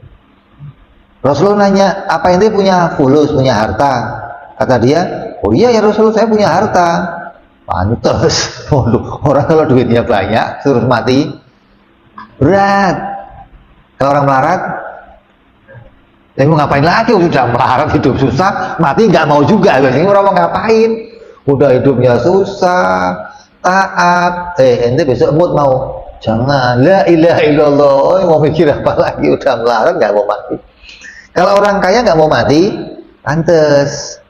Rasulullah nanya, apa ente punya fulus, punya harta? Kata dia, oh iya ya Rasulullah, saya punya harta. Pantes. Orang kalau duitnya banyak suruh mati berat. Kalau orang melarat, mau ngapain lagi? Udah melarat, hidup susah, mati nggak mau juga. Biasanya orang mau ngapain? Udah hidupnya susah, taat, ente besok mood mau, jangan, la ilaha illallah, mau mikir apa lagi, udah melarat nggak mau mati. Kalau orang kaya nggak mau mati, pantes.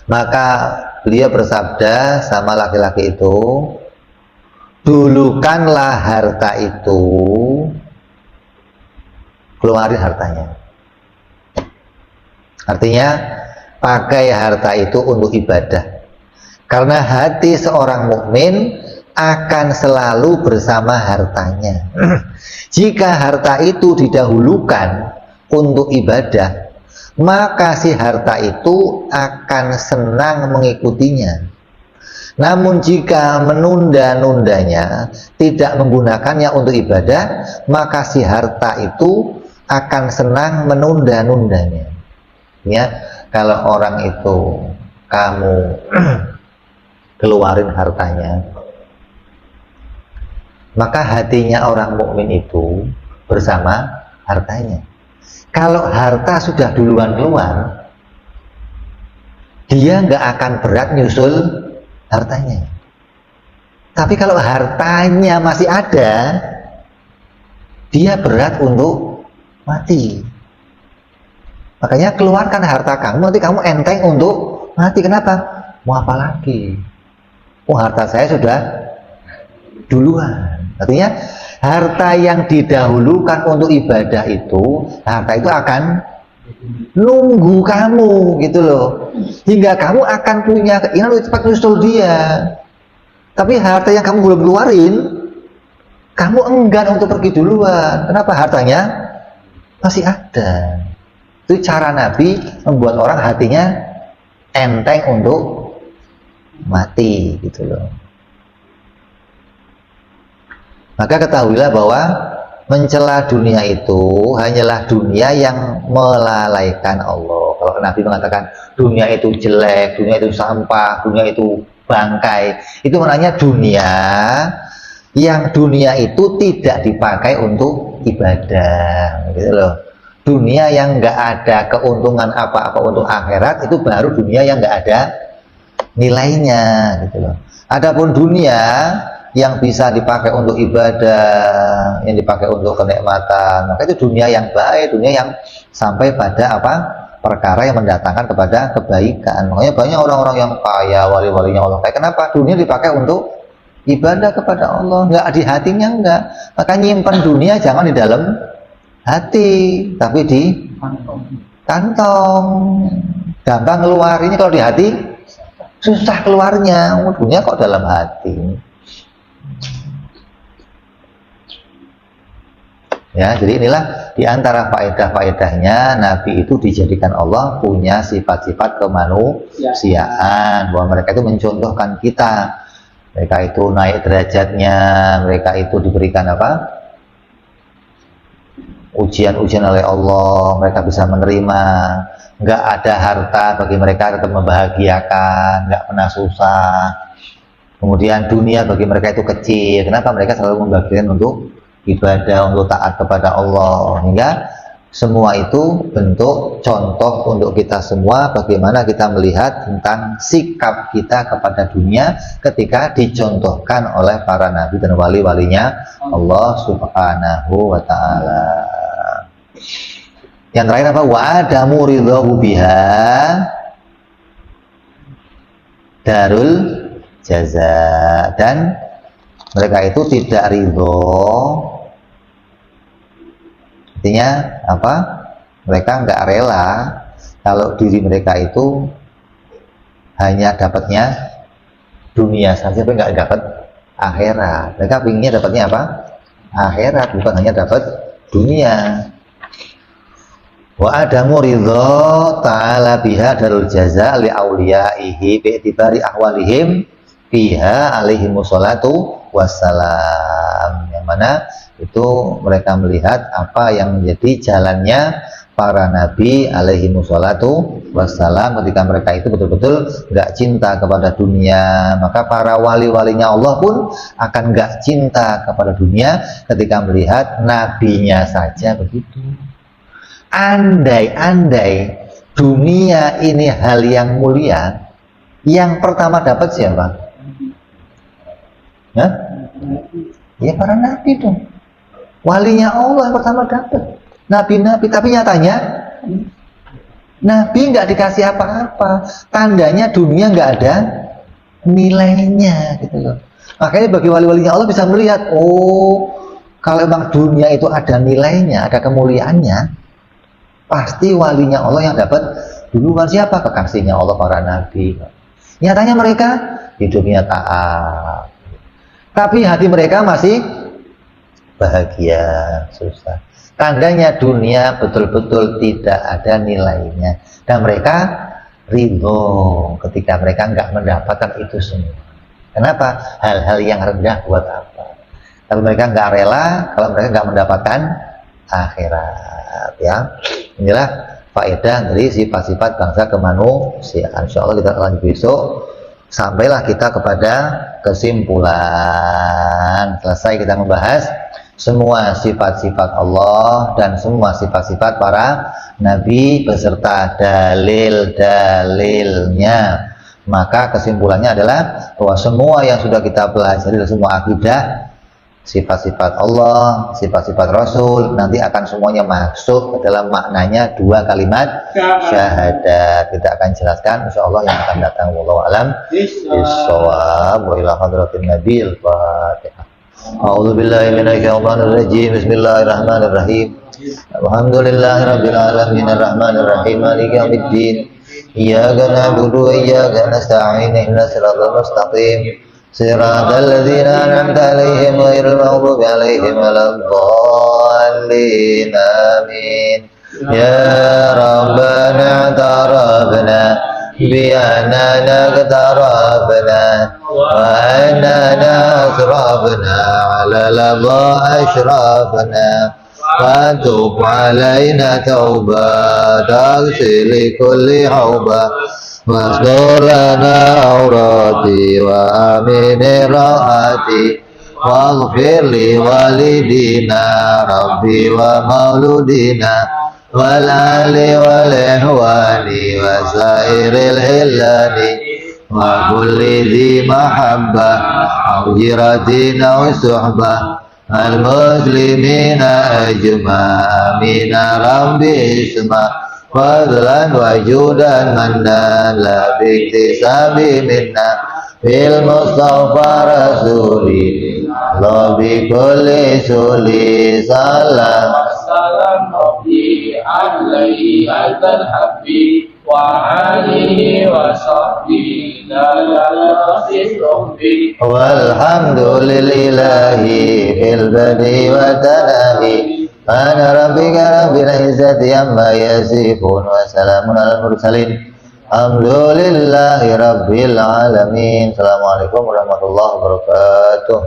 Maka beliau bersabda sama laki-laki itu, dulukanlah harta itu, keluarin hartanya. Artinya pakai harta itu untuk ibadah. Karena hati seorang mukmin akan selalu bersama hartanya. Jika harta itu didahulukan untuk ibadah, maka si harta itu akan senang mengikutinya. Namun jika menunda-nundanya, tidak menggunakannya untuk ibadah, maka si harta itu akan senang menunda-nundanya. Ya, kalau orang itu kamu keluarin hartanya, maka hatinya orang mukmin itu bersama hartanya. Kalau harta sudah duluan keluar, dia nggak akan berat nyusul hartanya. Tapi kalau hartanya masih ada, dia berat untuk mati. Makanya keluarkan harta kamu, nanti kamu enteng untuk mati. Kenapa? Mau apa lagi? Oh, harta saya sudah duluan. Artinya harta yang didahulukan untuk ibadah itu, harta itu akan nunggu kamu, gitu loh. Hingga kamu akan punya keinginan untuk cepat nyusul dia. Tapi harta yang kamu belum keluarin, kamu enggan untuk pergi duluan. Kenapa? Hartanya masih ada. Itu cara Nabi membuat orang hatinya enteng untuk mati, gitu loh. Maka ketahuilah bahwa mencela dunia itu hanyalah dunia yang melalaikan Allah. Kalau Nabi mengatakan dunia itu jelek, dunia itu sampah, dunia itu bangkai, itu maknanya dunia yang dunia itu tidak dipakai untuk ibadah, gitu loh. Dunia yang nggak ada keuntungan apa-apa untuk akhirat, itu baru dunia yang nggak ada nilainya, gitu loh. Adapun dunia yang bisa dipakai untuk ibadah, yang dipakai untuk kenikmatan, maka itu dunia yang baik, dunia yang sampai pada apa? Perkara yang mendatangkan kepada kebaikan. Makanya banyak orang-orang yang kaya, wali-walinya Allah kaya. Kenapa? Dunia dipakai untuk ibadah kepada Allah, nggak di hatinya, nggak. Maka nyimpan dunia jangan di dalam hati, tapi di kantong. Gampang keluarnya, kalau di hati susah keluarnya. Dunia kok dalam hati. Ya, jadi inilah diantara faedah-faedahnya Nabi itu dijadikan Allah punya sifat-sifat kemanusiaan, bahwa mereka itu mencontohkan kita, mereka itu naik derajatnya, mereka itu diberikan apa? Ujian-ujian oleh Allah, mereka bisa menerima, nggak ada harta bagi mereka tetap membahagiakan, nggak pernah susah. Kemudian dunia bagi mereka itu kecil, kenapa mereka selalu membagikan untuk ibadah, untuk taat kepada Allah, hingga semua itu bentuk contoh untuk kita semua bagaimana kita melihat tentang sikap kita kepada dunia ketika dicontohkan oleh para nabi dan wali-walinya Allah Subhanahu wa ta'ala. Yang terakhir apa? Wa adamu ridhahu biha darul jaza, dan mereka itu tidak ridho. Artinya apa? Mereka nggak rela kalau diri mereka itu hanya dapatnya dunia saja, tapi nggak dapat akhirat. Mereka pinginnya dapatnya apa? Akhirat, bukan hanya dapat dunia. Wa adamu ridho ta'ala biha darul jaza li awliyaihi bi'tibari ahwalihim fiha alaihimus salatu wassalam, yang mana itu mereka melihat apa yang menjadi jalannya para nabi alaihimus salatu wassalam. Ketika mereka itu betul-betul nggak cinta kepada dunia, maka para wali-walinya Allah pun akan nggak cinta kepada dunia ketika melihat nabinya saja begitu. Andai-andai dunia ini hal yang mulia, yang pertama dapat siapa? Hah? Ya para nabi dong. Walinya Allah yang pertama dapat. Nabi-nabi, tapi nyatanya nabi nggak dikasih apa-apa. Tandanya dunia nggak ada nilainya gitu loh. Makanya bagi wali-walinya Allah bisa melihat, oh kalau memang dunia itu ada nilainya, ada kemuliaannya, pasti walinya Allah yang dapat duluan. Siapa? Kekasihnya Allah, para nabi. Nyatanya mereka hidupnya taat, tapi hati mereka masih bahagia, susah. Tandanya dunia betul-betul tidak ada nilainya, dan mereka ridho ketika mereka nggak mendapatkan itu semua. Kenapa? Hal-hal yang rendah buat apa? Tapi mereka nggak rela kalau mereka nggak mendapatkan akhirat. Ya, inilah faedah dari sifat-sifat bangsa kemanusiaan. Insya Allah kita lanjut besok. Sampailah kita kepada kesimpulan. Selesai kita membahas semua sifat-sifat Allah dan semua sifat-sifat para nabi beserta dalil-dalilnya. Maka kesimpulannya adalah bahwa semua yang sudah kita pelajari dari semua akidah, sifat-sifat Allah, sifat-sifat Rasul, nanti akan semuanya masuk ke dalam maknanya dua kalimat syahadat. Kita akan jelaskan insya Allah yang akan datang. Wallahu a'lam bishawab. Wa ila hadratin nabil Fatihah. A'udzu billahi minasyaitonir rajim. Bismillahirrahmanirrahim. Alhamdulillahirabbil alamin arrahmanir rahim maliki yaumiddin. Iyyaka na'budu wa iyyaka nasta'in ihdinas siratal mustaqim. Siratal ladzina an'amta 'alaihim ghairil maghdubi 'alaihim waladdallin. Amin. Ya Rabbana tarabna bi annana tarabna wa annana asrafna 'ala ladha ashrafna wa tub 'alaina tauba taghsil kulli hauba واستر لنا عوراتي وآمن راحتي واغفر لوالدينا ربي ومولودنا والآل والإخوان وسائر الهلال وكل ذي محبة أو جيرة أو صحبة المسلمين أجمعين ربي اسمع fadlan wajudan mandan la biktisabi minna fil mustafa rasuli la bi kulli suli salam Assalam Rabbi alaihi alal habbi wa alihi wa sahbihi la walhamdulillahi fil badi wa tanahi Subhana rabbika rabbil izzati amma yasifun wa salamun alal mursalin. Alhamdulillahi rabbil alamin. Assalamualaikum warahmatullahi wabarakatuh.